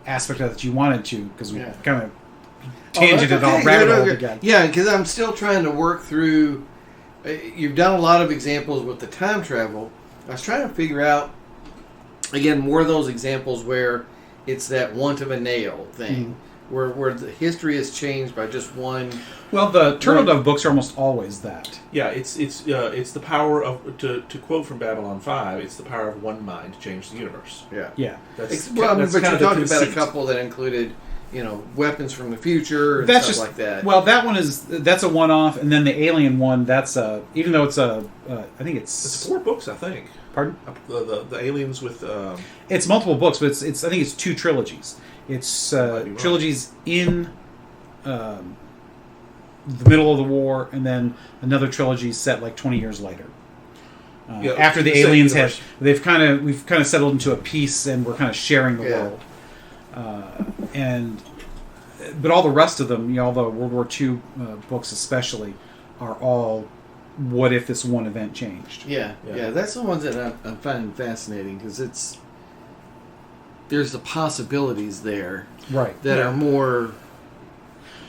aspect of it that you wanted to, because we kind of tangented all rabbit hole again. Yeah, because I'm still trying to work through. You've done a lot of examples with the time travel. I was trying to figure out, again, more of those examples where it's that want of a nail thing, where the history is changed by just one. Well, the Turtle Dove books are almost always that. Yeah, it's the power of, to quote from Babylon 5, it's the power of one mind to change the universe. Yeah. Yeah. But That's you're kind of the talking about a conceit. couple that included, weapons from the future and That's stuff just like that. Well, that's a one-off, and then the Alien one. That's even though it's I think It's 4 books, I think. Pardon? The aliens with... It's multiple books, but it's I think it's 2 trilogies. It's Might be wrong. trilogies in the middle of the war, and then another trilogy set like 20 years later. After the same aliens universe. we've kind of settled into a peace, and we're kind of sharing the world. But all the rest of them, all the World War II books especially, are all what if this one event changed. Yeah. That's the ones that I'm finding fascinating because there's the possibilities there Right. that are more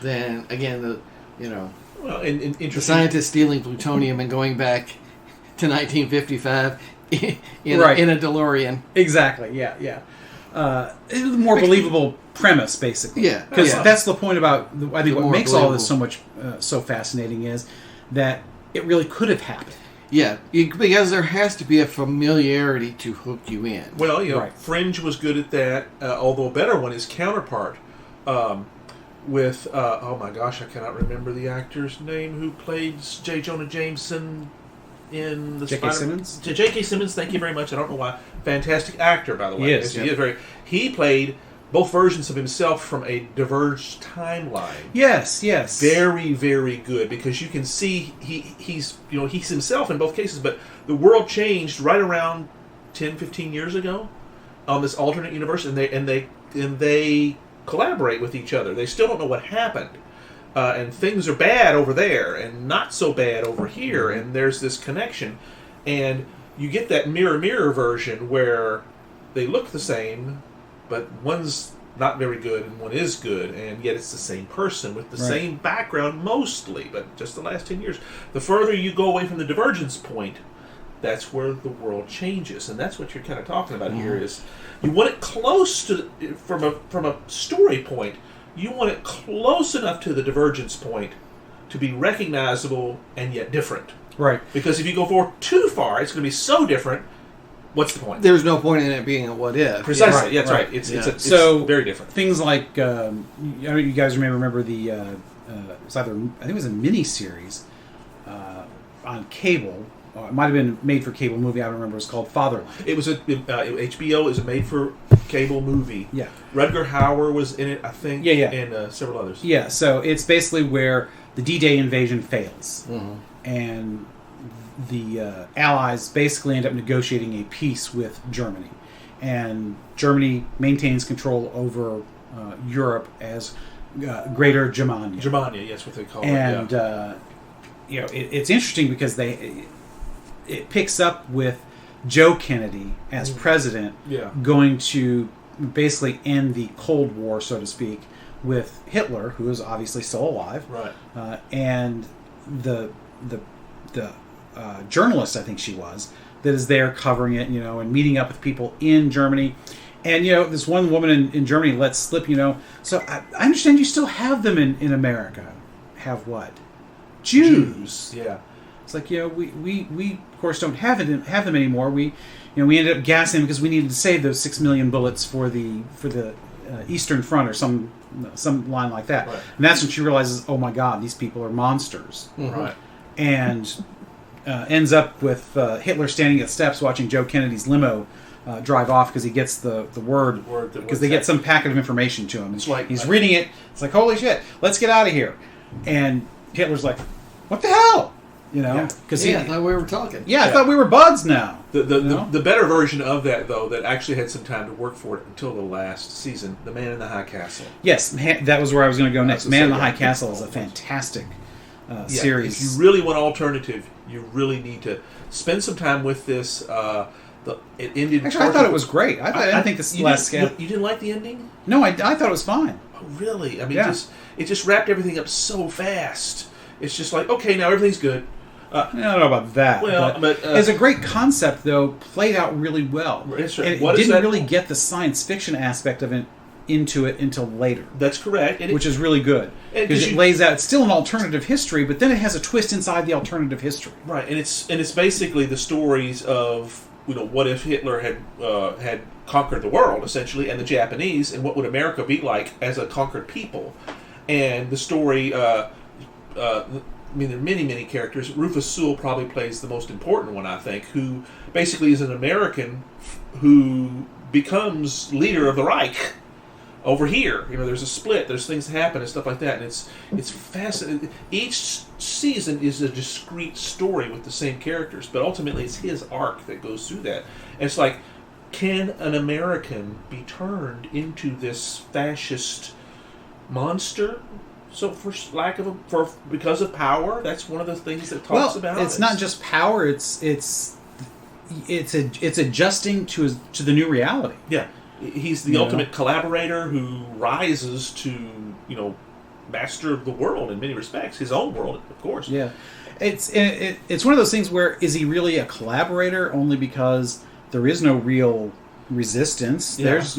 than again Well, and the interesting... scientists stealing plutonium and going back to 1955 in a DeLorean. Exactly. Yeah. It's a more believable premise, basically. Yeah, Because yeah. that's the point about, I think, The what more makes all this believable. so much so fascinating is that it really could have happened. Yeah, because there has to be a familiarity to hook you in. Well, Right. Fringe was good at that, although a better one is Counterpart. With, oh my gosh, I cannot remember the actor's name who played J. Jonah Jameson in the J.K. Simmons? J.K. Simmons, thank you very much. I don't know why. Fantastic actor, by the way. He is, Yes, he played both versions of himself from a diverged timeline. Yes. Very, very good, because you can see he's himself in both cases, but the world changed right around 10, 15 years ago on this alternate universe, and they collaborate with each other. They still don't know what happened, and things are bad over there and not so bad over here, and there's this connection, and you get that mirror version where they look the same, but one's not very good and one is good, and yet it's the same person with the same background mostly, but just the last 10 years. The further you go away from the divergence point, that's where the world changes, and that's what you're kind of talking about here. Is you want it close to from a story point. You want it close enough to the divergence point to be recognizable and yet different. Right. Because if you go too far, it's going to be so different. What's the point? There's no point in it being a what if. Precisely. Right, Yeah, that's right. right. It's So very different. Things like I don't know if you guys remember the it was either, I think it was a miniseries on cable. It might have been made for cable movie. I don't remember. It was called Fatherland. It was HBO is a made for cable movie. Yeah. Rutger Hauer was in it, I think. Yeah. And several others. Yeah. So it's basically where the D-Day invasion fails, and the Allies basically end up negotiating a peace with Germany, and Germany maintains control over Europe as Greater Germania. Germania, yes, what they call And it. it's interesting because it picks up with Joe Kennedy as president, Yeah. going to basically end the Cold War, so to speak, with Hitler, who is obviously still alive, Right. and the journalist, I think she was, that is there covering it, and meeting up with people in Germany. And, this one woman in Germany lets slip, so I understand you still have them in America. Have what? Jews. Yeah. It's like, we of course don't have them anymore. We ended up gassing them because we needed to save those 6 million bullets for the Eastern Front or some line like that. Right. And that's when she realizes, oh my God, these people are monsters. Right. And ends up with Hitler standing at steps watching Joe Kennedy's limo drive off because he gets the word because they get some packet of information to him. It's like, he's reading it. It's like, holy shit, let's get out of here. And Hitler's like, what the hell? You know, because I thought we were talking. I thought we were buds now. The better version of that, though, that actually had some time to work for it until the last season, The Man in the High Castle. Yes, that was where I was going to go next. Man in the High Castle is a fantastic series. If you really want alternative, you really need to spend some time with this. It ended. Actually, I thought it was great. I didn't think this last scale. You didn't like the ending? No, I thought it was fine. Oh, really? I mean, it just wrapped everything up so fast. It's just like, okay, now everything's good. I don't know about that. Well, but it's a great concept, though, played out really well. That's right. And it didn't really get the science fiction aspect of it into it until later. That's correct. Which is really good. Because it lays out, it's still an alternative history, but then it has a twist inside the alternative history. Right, and it's basically the stories of, what if Hitler had conquered the world, essentially, and the Japanese, and what would America be like as a conquered people. And the story... there are many, many characters. Rufus Sewell probably plays the most important one, I think, who basically is an American who becomes leader of the Reich over here. There's a split, there's things that happen and stuff like that, and it's fascinating. Each season is a discrete story with the same characters, but ultimately it's his arc that goes through that. And it's like, can an American be turned into this fascist monster? So because of power, that's one of the things that talks about. It's not just power; it's adjusting to the new reality. Yeah, he's the ultimate collaborator who rises to master of the world in many respects, his own world, of course. Yeah, it's one of those things where is he really a collaborator only because there is no real resistance? Yeah. There's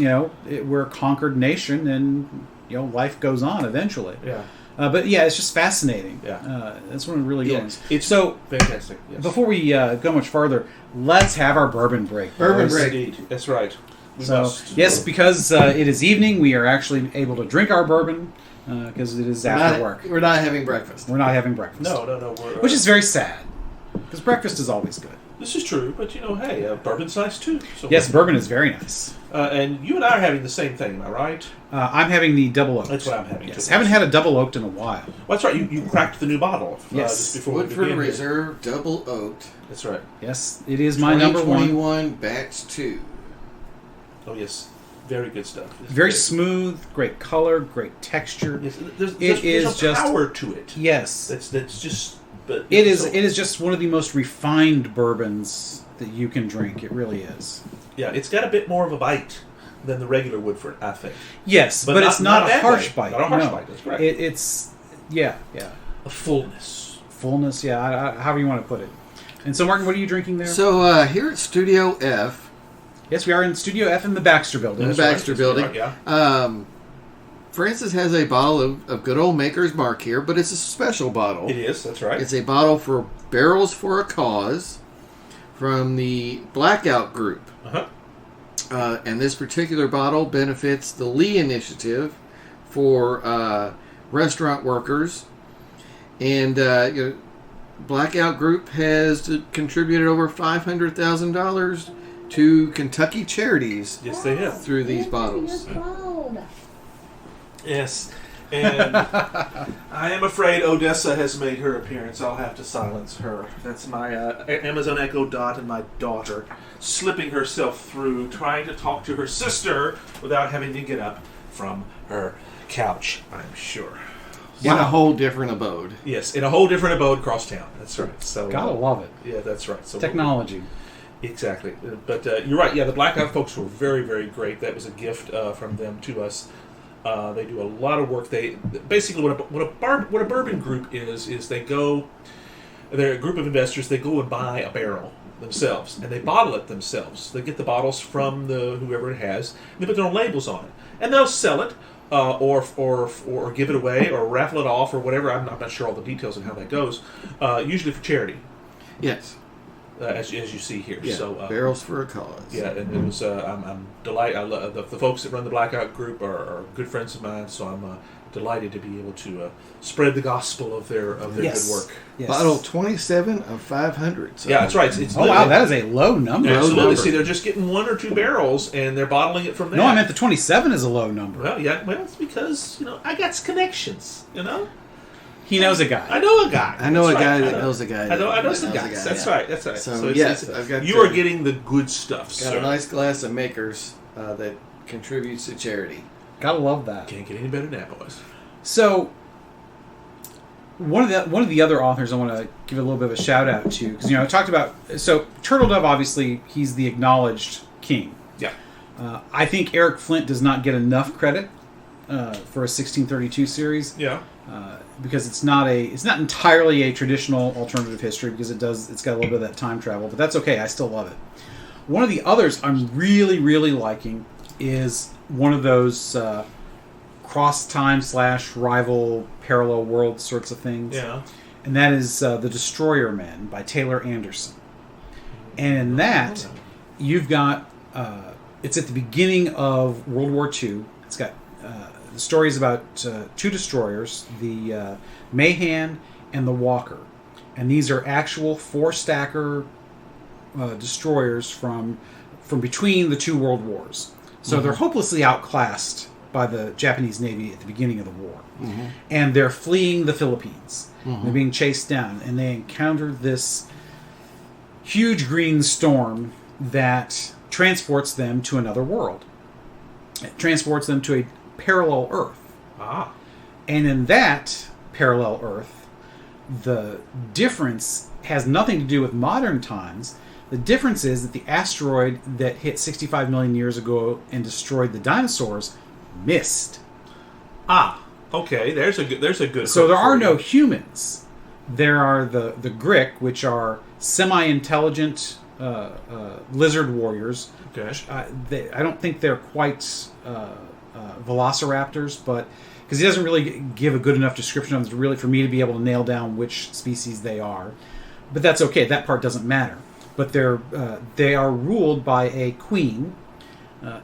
we're a conquered nation and. Life goes on eventually. Yeah. But it's just fascinating. Yeah. That's one of the really good ones. It's so fantastic. Yes. Before we go much farther, let's have our bourbon break. Bourbon break. Indeed. That's right. Because it is evening, we are actually able to drink our bourbon because it is after work. We're not having breakfast. We're not having breakfast. No. Which is very sad because breakfast is always good. This is true, but hey, bourbon's nice too. So yes, bourbon is very nice. And you and I are having the same thing, am I right? I'm having the double oaked. That's what I'm having. Yes, haven't had a double oaked in a while. Well, that's right. You cracked the new bottle. Yes, just before Woodford Reserve Double Oaked. That's right. Yes, it is my number one. 2021 Batch 2. Oh yes, very good stuff. Very smooth, great color, great texture. Yes, there's a power to it. Yes, that's just. But it is just one of the most refined bourbons that you can drink. It really is. Yeah, it's got a bit more of a bite than the regular Woodford, I think. Yes, but it's not a harsh bite. Not a harsh bite, that's correct. It's a fullness. Fullness, however you want to put it. And so, Martin, what are you drinking there? So, here at Studio F. Yes, we are in Studio F in the Baxter Building. In the Baxter Building. Right, yeah. Francis has a bottle of good old Maker's Mark here, but it's a special bottle. It is, that's right. It's a bottle for Barrels for a Cause from the Blackout Group. Uh-huh. And this particular bottle benefits the Lee Initiative for restaurant workers. And Blackout Group has contributed over $500,000 to Kentucky charities. Yes, they have. Through these bottles. Yes. And I am afraid Odessa has made her appearance. I'll have to silence her. That's my Amazon Echo Dot and my daughter slipping herself through, trying to talk to her sister without having to get up from her couch, I'm sure. In a whole different abode. Yes, in a whole different abode across town. That's right. So gotta love it. Yeah, that's right. So technology. Exactly. But you're right. Yeah, the Blackout folks were very, very great. That was a gift from them to us. They do a lot of work. They basically what a bourbon group is they go. They're a group of investors. They go and buy a barrel themselves and they bottle it themselves. They get the bottles from whoever it has. And they put their own labels on it, and they'll sell it or give it away or raffle it off or whatever. I'm not sure all the details of how that goes. Usually for charity. Yes. As you see here. Yeah, so Barrels for a Cause. Yeah, and it was. I'm delighted. I love the folks that run the Blackout Group are good friends of mine, so I'm delighted to be able to spread the gospel of their Yes. good work. Yes. Bottle 27 of 500. So Yeah, that's right. It's Oh, wow, that is a low number. absolutely. number. See, they're just getting 1 or 2 barrels, and they're bottling it from there. No, I meant the 27 is a low number. Well, yeah. Well, it's because I got connections. He knows a guy. I know a guy. I know That's a guy right. that knows a guy. I know that some knows a guys. guy, That's yeah. right. That's right. So, it's, yes, it's, I've got you are getting the good stuff, Got sir. a nice glass of Makers that contributes to charity. Gotta love that. Can't get any better than that, boys. So, one of the other authors I want to give a little bit of a shout out to, because I talked about, so Turtle Dove, obviously he's the acknowledged king. Yeah. I think Eric Flint does not get enough credit for a 1632 series. Yeah. Because it's not entirely a traditional alternative history, because it's got a little bit of that time travel, but that's okay. I still love it. One of the others I'm really, really liking is one of those cross-time / rival parallel world sorts of things. Yeah. And that is The Destroyer Men by Taylor Anderson. And in that, you've got, it's at the beginning of World War II. It's got, the story is about 2 destroyers, the Mahan and the Walker. And these are actual 4-stacker destroyers from between the 2 world wars. So they're hopelessly outclassed by the Japanese Navy at the beginning of the war. Mm-hmm. And they're fleeing the Philippines. They're being chased down. And they encounter this huge green storm that transports them to another world. It transports them to a parallel Earth. Ah. And in that parallel Earth, the difference has nothing to do with modern times. The difference is that the asteroid that hit 65 million years ago and destroyed the dinosaurs missed. Ah. Okay. There's a good. So hook there for are you. no humans. There are the Grick, which are semi-intelligent lizard warriors. Okay. I don't think they're quite velociraptors, but because he doesn't really give a good enough description of them really for me to be able to nail down which species they are. But that's okay. That part doesn't matter. But they are ruled by a queen,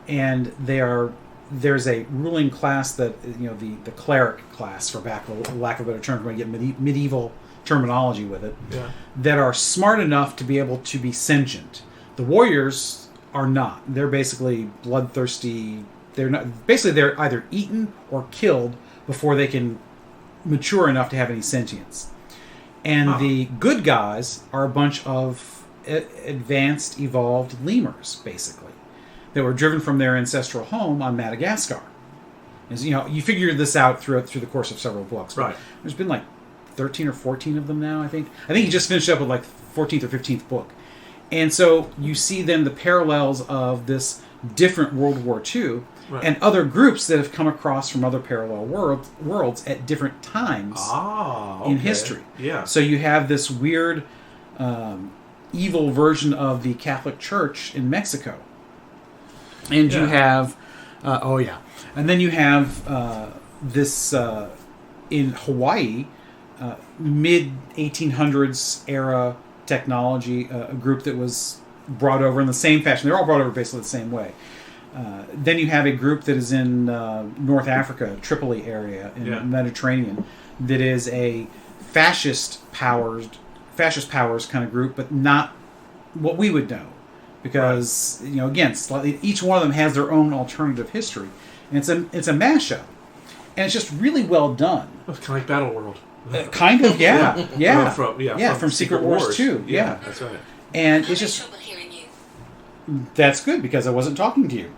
and there's a ruling class that the cleric class, for lack of a better term, if I get medieval terminology with it, Yeah. that are smart enough to be able to be sentient. The warriors are not. They're basically bloodthirsty. They're either eaten or killed before they can mature enough to have any sentience. And the good guys are a bunch of advanced, evolved lemurs, basically, that were driven from their ancestral home on Madagascar. As you figure this out through the course of several books. Right. There's been like 13 or 14 of them now, I think. I think he just finished up with like 14th or 15th book. And so you see then the parallels of this different World War II Right. and other groups that have come across from other parallel worlds at different times in history. Yeah. So you have this weird evil version of the Catholic Church in Mexico. And you have... And then you have this in Hawaii, mid-1800s era technology, a group that was brought over in the same fashion. They're all brought over basically the same way. Then you have a group that is in North Africa, Tripoli area, in the Mediterranean, that is a fascist powers kind of group, but not what we would know. Because, again, slightly, each one of them has their own alternative history. And it's a mashup. And it's just really well done. It's kind of like Battle World. Kind of, yeah. Yeah. From Secret Wars 2. Yeah. That's right. And it's just... That's good, because I wasn't talking to you.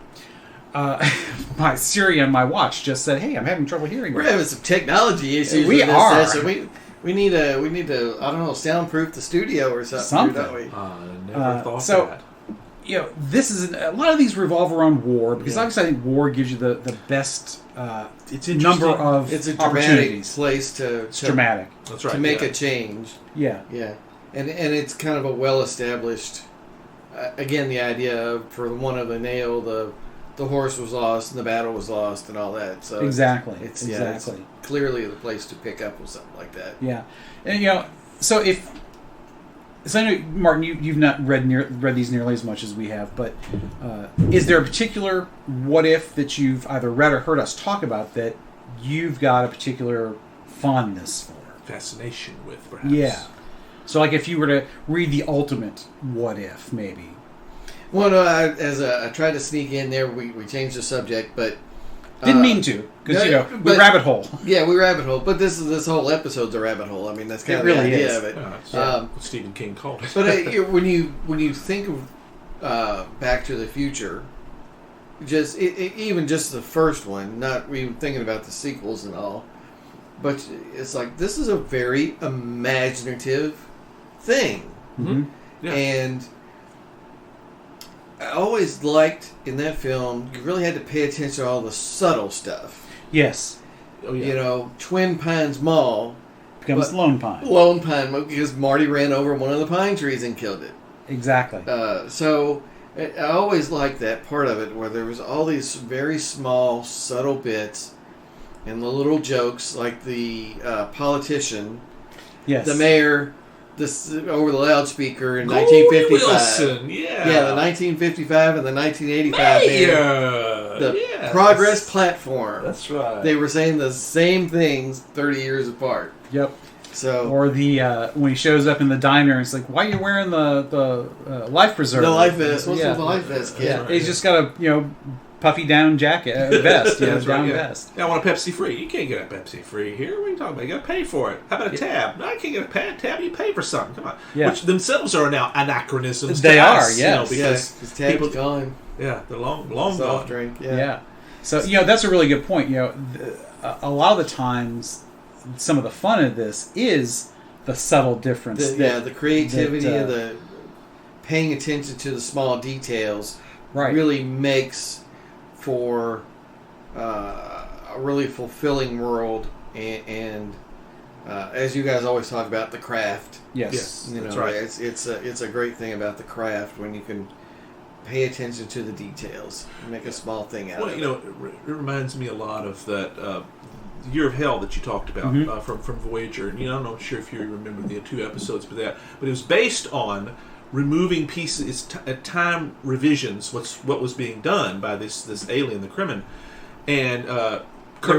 My Siri on my watch just said, "Hey, I'm having trouble hearing you." We're having some technology issues. We with this are. session. We need to I don't know, soundproof the studio or something. Don't we? Never thought so- that. This is a lot of these revolve around war, because obviously I think war gives you the best It's number interesting. of It's a dramatic opportunities. place It's dramatic. That's right. to make a change. Yeah. Yeah, and it's kind of a well-established. Again, the idea of, for the one of the nail, the horse was lost and the battle was lost and all that. So Exactly. it's Exactly. clearly the place to pick up with something like that. Yeah, and so I know, Martin, you've not read these nearly as much as we have, but is there a particular what if that you've either read or heard us talk about that you've got a particular fondness for. Fascination with, perhaps. Yeah. So, like, if you were to read the ultimate what if, maybe. Well, no, I tried to sneak in there. We changed the subject, but Didn't mean to, because, we rabbit hole. Yeah, we rabbit hole. But this whole episode's a rabbit hole. I mean, that's kind of really the idea is. of it. What Stephen King called it. But when you think of Back to the Future, even just the first one, not even thinking about the sequels and all, but it's like this is a very imaginative thing, Mm-hmm. Yeah. and I always liked in that film you really had to pay attention to all the subtle stuff. Yes. Oh, yeah. You know, Twin Pines Mall Becomes Lone Pine. Lone Pine because Marty ran over one of the pine trees and killed it. Exactly. So I always liked that part of it where there was all these very small, subtle bits and the little jokes like the politician, Yes. the mayor, over the loudspeaker in Goldie 1955. Wilson, yeah. Yeah, the 1955 and the 1985 mayor. The yes. Progress platform. That's right. They were saying the same things 30 years apart. Yep. So Or the when he shows up in the diner, it's like, why are you wearing the life preserver? the life vest. What's Yeah. with the life vest, kid? Yeah, he's just got a puffy down jacket, vest, That's right, down yeah. vest. I want a Pepsi free. You can't get a Pepsi free here. What are you talking about? You got to pay for it. How about a tab? No, I can't get a tab. You pay for something. Come on. Yeah. Which themselves are now anachronisms. They to are, us, yes. Because tab's people- gone. Yeah, they're long Soft gone. drink. Yeah. So that's a really good point. A lot of the times, some of the fun of this is the subtle difference. The creativity that, and the paying attention to the small details right. really makes for a really fulfilling world and as you guys always talk about, the craft. Yes. That's right. It's a great thing about the craft when you can pay attention to the details and make a small thing out of it. It reminds me a lot of that Year of Hell that you talked about Mm-hmm. from Voyager. And I'm not sure if you remember the 2 episodes for that, but it was based on removing pieces, time revisions. What was being done by this alien, the Kremen, and They're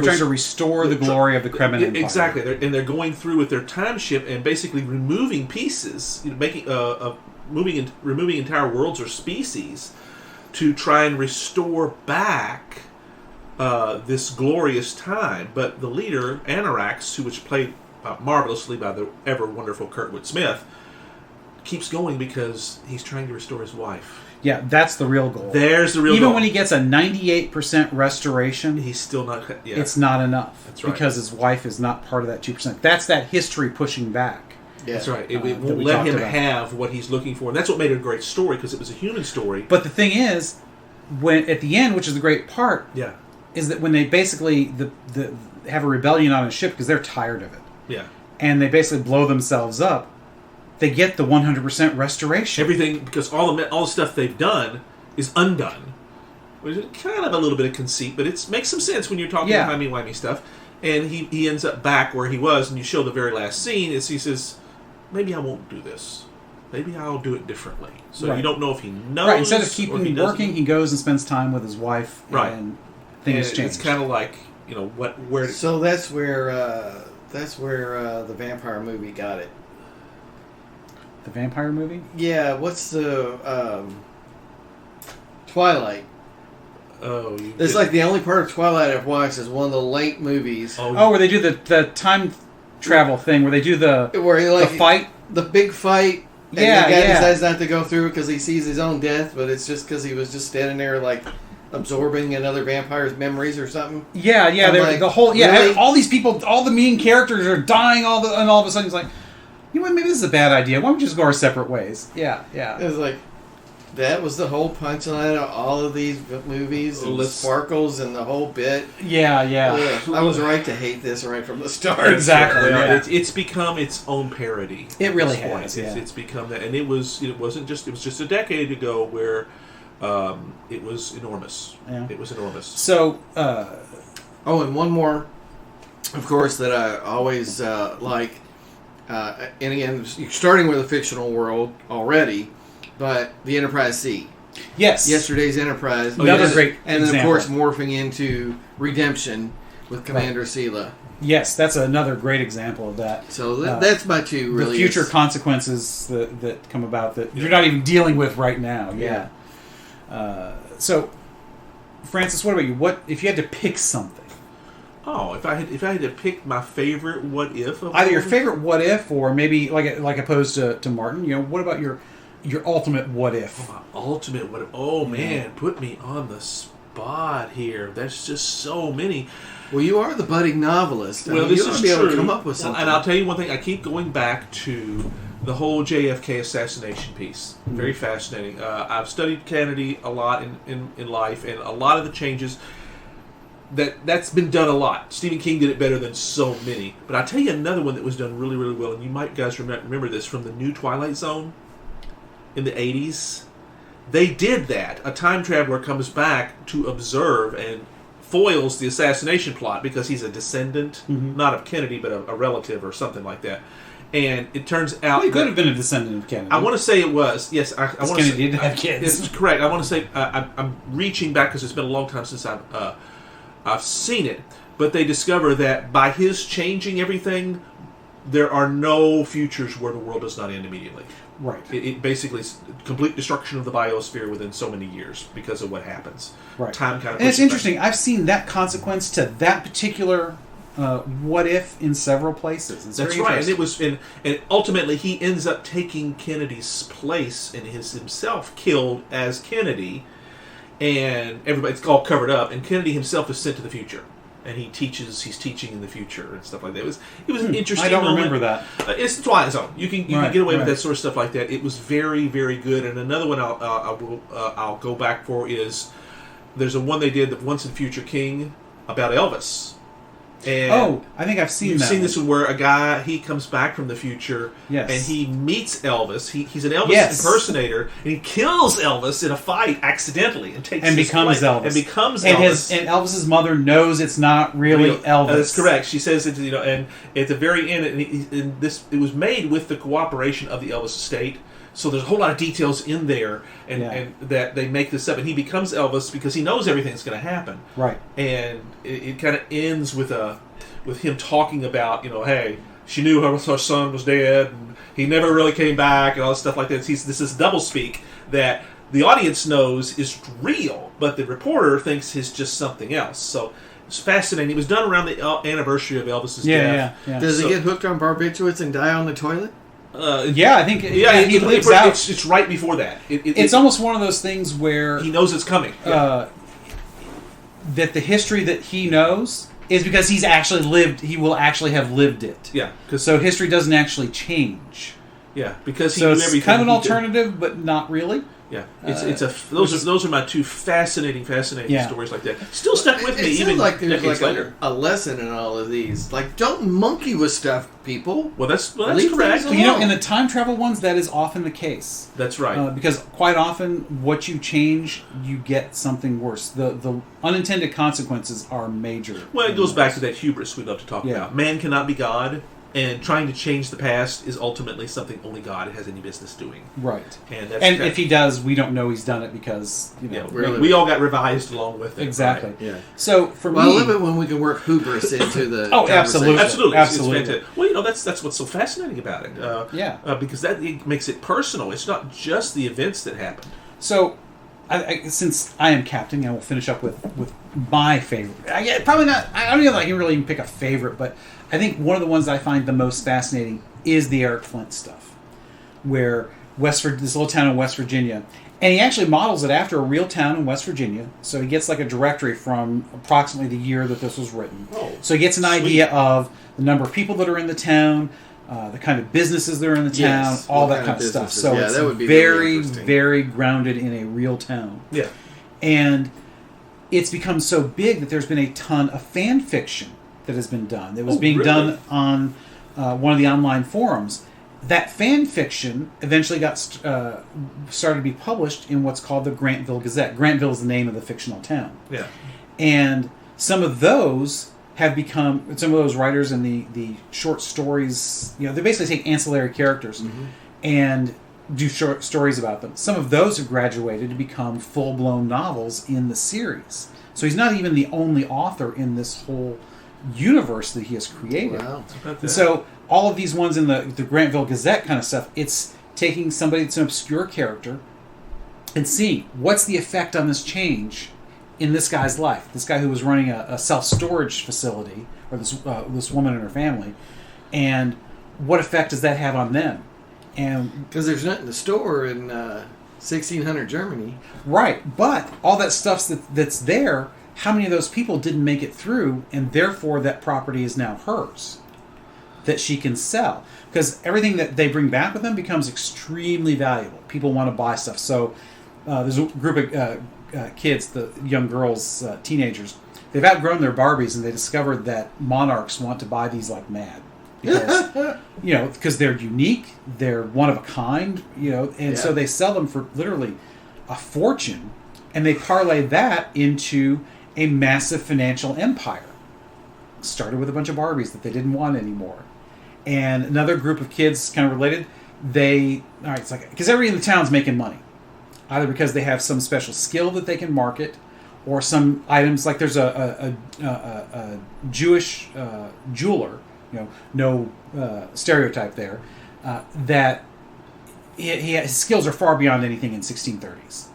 trying to restore the glory of the Kremen Empire. Exactly, they're going through with their time ship and basically removing pieces, making removing entire worlds or species to try and restore back this glorious time. But the leader, Anarax, who was played marvelously by the ever wonderful Kurtwood Smith, keeps going because he's trying to restore his wife. Yeah, that's the real goal. There's the real Even goal. when he gets a 98% restoration, He's still not. Yeah. it's not enough. That's right. Because his wife is not part of that 2%. That's that history pushing back. Yeah. That's right. It that won't we let talked him about. have what he's looking for, and that's what made it a great story because it was a human story. But the thing is, when at the end, which is the great part, Yeah, is that when they basically have a rebellion on a ship because they're tired of it, yeah. and they basically blow themselves up, they get the 100% restoration. Everything because all the stuff they've done is undone. Which is kind of a little bit of conceit, but it makes some sense when you're talking timey-wimey stuff. And he ends up back where he was, and you show the very last scene is he says, maybe I won't do this. Maybe I'll do it differently. So Right. you don't know if he knows. Right, instead of or keeping he doesn't. working, he goes and spends time with his wife, Right. and things And change. it's kind of like, where... So that's where the vampire movie got it. The vampire movie? Yeah, what's the Twilight? Oh, It's like the only part of Twilight I've watched is one of the late movies Oh, where they do the time travel thing, where they do the where he the fight. the big fight. And Yeah, the guy yeah. decides not to go through because he sees his own death, but it's just because he was just standing there like absorbing another vampire's memories or something. Yeah, I'm they're like, the whole really? all these people, all the main characters are dying, and all of a sudden it's like, you know what, maybe this is a bad idea. Why don't we just go our separate ways? Yeah. It was like that was the whole punchline of all of these movies and Sparkles and the whole bit. Yeah. Ugh, I was right to hate this right from the start. Exactly. Well, Yeah. it's become its own parody. It at really this point. has, yeah. It's become that, and it was just a decade ago where it was enormous. Yeah. It was enormous. So, Oh, and one more, of course, that I always like. And again, you're starting with a fictional world already, but the Enterprise C. yes. Yesterday's Enterprise. Another Yes. great And then, example. of course, morphing into Redemption. with Commander Sela. Yes, that's another great example of that. So that's my two. Really, the future consequences that come about that you're not even dealing with right now. Yeah. So, Francis, what about you? What if you had to pick something? Oh, if I had to pick my favorite what if of Either your favorite what if, or maybe like opposed to Martin. What about your ultimate what if? My ultimate what if? Oh man, put me on the spot here. There's just so many. Well, you are the budding novelist. Well, this is is be able true. to come up with something. And I'll tell you one thing. I keep going back to the whole JFK assassination piece. Very fascinating. I've studied Kennedy a lot in life, and a lot of the changes that's been done a lot. Stephen King did it better than so many. But I'll tell you another one that was done really, really well, and you might guys remember this from the new Twilight Zone in the 80s. They did that. A time traveler comes back to observe and foils the assassination plot because he's a descendant, not of Kennedy, but a relative or something like that. And it turns out He could have been a descendant of Kennedy. I want to say it was. Yes, I want to Kennedy say didn't have kids. It's correct. I want to say I'm reaching back because it's been a long time since I've seen it. But they discover that by his changing everything, there are no futures where the world does not end immediately. Right. It basically is complete destruction of the biosphere within so many years because of what happens. Right. Time kind of. And it's interesting. I've seen that consequence to that particular what if in several places. It's That's very right, and interesting. and ultimately he ends up taking Kennedy's place and is himself killed as Kennedy, and it's all covered up. And Kennedy himself is sent to the future, and he's teaching in the future and stuff like that. It was an interesting. I don't moment. remember that. It's the Twilight Zone. You can get away with that sort of stuff like that. It was very, very good. And another one I'll go back for is there's a one they did, the Once and Future King, about Elvis. And I think I've seen you've that. seen this one where a guy, he comes back from the future, Yes. and he meets Elvis. He's an Elvis impersonator, and he kills Elvis in a fight accidentally and takes his becomes place. Elvis. And becomes and Elvis. And Elvis's mother knows it's not really Elvis. That's correct. She says it, and at the very end, it was made with the cooperation of the Elvis estate. So there's a whole lot of details in there, and that they make this up, and he becomes Elvis because he knows everything's going to happen. Right. And it kind of ends with him talking about, hey, she knew her son was dead, and he never really came back, and all this stuff like that. This is doublespeak that the audience knows is real, but the reporter thinks is just something else. So it's fascinating. It was done around the anniversary of Elvis's death. Yeah. Does he get hooked on barbiturates and die on the toilet? I think he lives out. It's right before that. It's almost one of those things where he knows it's coming. That the history that he knows is because he's actually lived. He will actually have lived it. Yeah. So history doesn't actually change. Yeah, because he so knew it's everything. kind of an alternative, but not really. Yeah, those are my two fascinating stories like that. Still stuck with me It even like there's decades like later. a lesson in all of these. Like, don't monkey with stuff, people. Well, that's Leave correct. things You know, in the time travel ones, that is often the case. That's right. Because quite often, what you change, you get something worse. The unintended consequences are major. Well, it goes back to that hubris we love to talk about. Man cannot be God, and trying to change the past is ultimately something only God has any business doing. Right. And if he does, we don't know he's done it because we all got revised along with it. Exactly. Right? Yeah. So for me, I love it when we can work hubris into the absolutely. Absolutely. Absolutely. It's fantastic. Well, that's what's so fascinating about it. Because it makes it personal. It's not just the events that happen. So, since I am captain, I will finish up with my favorite. Probably not. I don't know if I can really even pick a favorite, but I think one of the ones that I find the most fascinating is the Eric Flint stuff, where this little town in West Virginia, and he actually models it after a real town in West Virginia. So he gets like a directory from approximately the year that this was written. So he gets an idea of the number of people that are in the town, the kind of businesses that are in the town, all that kind of stuff. So it's that would be very, really very grounded in a real town. Yeah. And it's become so big that there's been a ton of fan fiction that has been done. It was being done on one of the online forums. That fan fiction eventually got started to be published in what's called the Grantville Gazette. Grantville is the name of the fictional town. Yeah. And some of those have become, some of those writers in the short stories, they basically take ancillary characters and do short stories about them. Some of those have graduated to become full-blown novels in the series. So he's not even the only author in this whole universe that he has created. Wow. And so all of these ones in the Grantville Gazette kind of stuff, it's taking somebody that's an obscure character and seeing what's the effect on this change in this guy's life. This guy who was running a self-storage facility, or this woman and her family, and what effect does that have on them? And because there's nothing to store in 1600 Germany. Right, but all that stuff that's there, how many of those people didn't make it through, and therefore that property is now hers, that she can sell. Because everything that they bring back with them becomes extremely valuable. People want to buy stuff. So there's a group of kids, the young girls, teenagers, they've outgrown their Barbies, and they discovered that monarchs want to buy these like mad. Because, because they're unique, they're one of a kind, and so they sell them for literally a fortune, and they parlay that into a massive financial empire. Started with a bunch of Barbies that they didn't want anymore. And another group of kids, kind of related, it's like, because everybody in the town's making money. Either because they have some special skill that they can market, or some items, like there's a Jewish jeweler, no stereotype there, that his skills are far beyond anything in 1630s.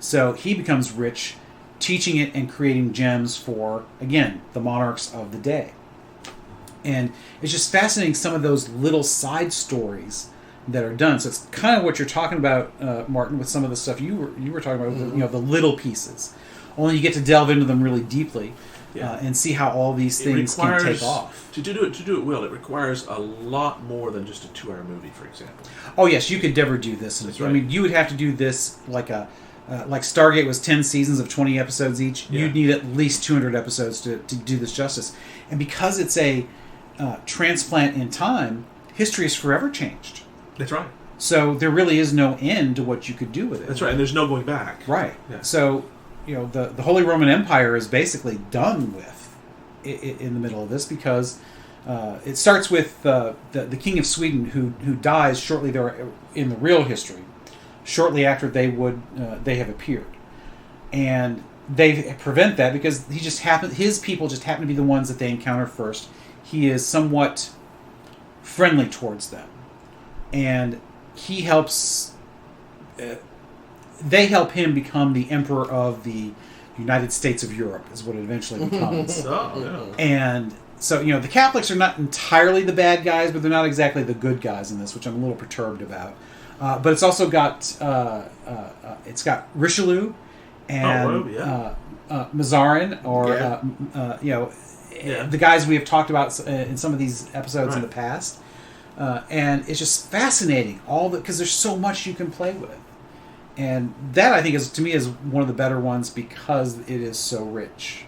So he becomes rich teaching it and creating gems for, again, the monarchs of the day. And it's just fascinating, some of those little side stories that are done. So it's kind of what you're talking about, Martin, with some of the stuff you were talking about, mm-hmm. The little pieces. Only you get to delve into them really deeply. And see how all these things can take off. To do it well, it requires a lot more than just a 2-hour movie, for example. Oh yes, you could never do this. That's right. I mean, you would have to do this like like Stargate was 10 seasons of 20 episodes each. Yeah. You'd need at least 200 episodes to do this justice. And because it's a transplant in time, history is forever changed. That's right. So there really is no end to what you could do with it. That's right, and there's no going back. Right. Yeah. So, the Holy Roman Empire is basically done with in the middle of this, because it starts with the King of Sweden, who dies shortly there in the real history, shortly after they have appeared, and they prevent that because his people just happen to be the ones that they encounter first. He is somewhat friendly towards them, and he helps. They help him become the emperor of the United States of Europe, is what it eventually becomes. Oh, yeah. And so, the Catholics are not entirely the bad guys, but they're not exactly the good guys in this, which I'm a little perturbed about. But it's also got Richelieu and Mazarin, or the guys we have talked about in some of these episodes in the past. And it's just fascinating, because there's so much you can play with. And that, I think, to me, is one of the better ones because it is so rich.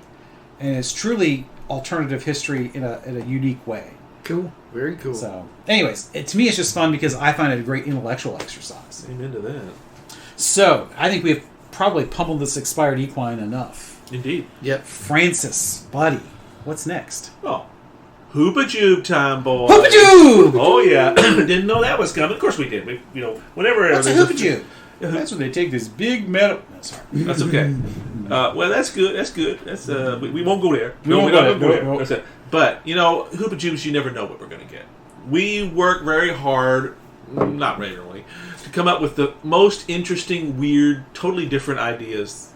And it's truly alternative history in a unique way. Cool. Very cool. So, anyways, to me, it's just fun because I find it a great intellectual exercise. Amen to that. So, I think we've probably pummeled this expired equine enough. Indeed. Yep. Francis, buddy, what's next? Oh. Hoopajube time, boy. Hoopajube! Oh, yeah. Didn't know that was coming. Of course we did. Whenever... What's a hoopajube? That's when they take this big metal... No, sorry. That's okay. Well, that's good. That's good. That's we won't go there. We won't go there. That's it. But, hoopajubes, you never know what we're going to get. We work very hard, not regularly, to come up with the most interesting, weird, totally different ideas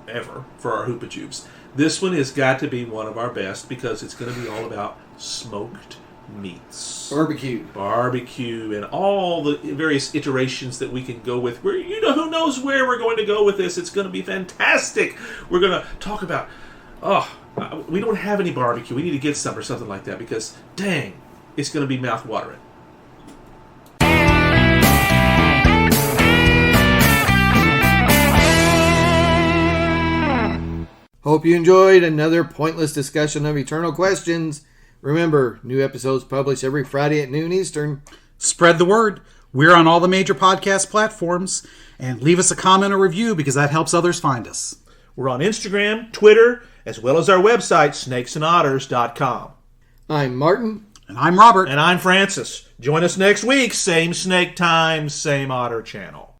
ever for our hoopajubes. This one has got to be one of our best because it's going to be all about smoked meats. Barbecue and all the various iterations that we can go with. Who knows where we're going to go with this. It's going to be fantastic. We're going to talk about, we don't have any barbecue. We need to get some or something like that because, dang, it's going to be mouth-watering. Hope you enjoyed another pointless discussion of eternal questions. Remember, new episodes published every Friday at noon Eastern. Spread the word. We're on all the major podcast platforms. And leave us a comment or review because that helps others find us. We're on Instagram, Twitter, as well as our website, snakesandotters.com. I'm Martin. And I'm Robert. And I'm Francis. Join us next week. Same snake time, same otter channel.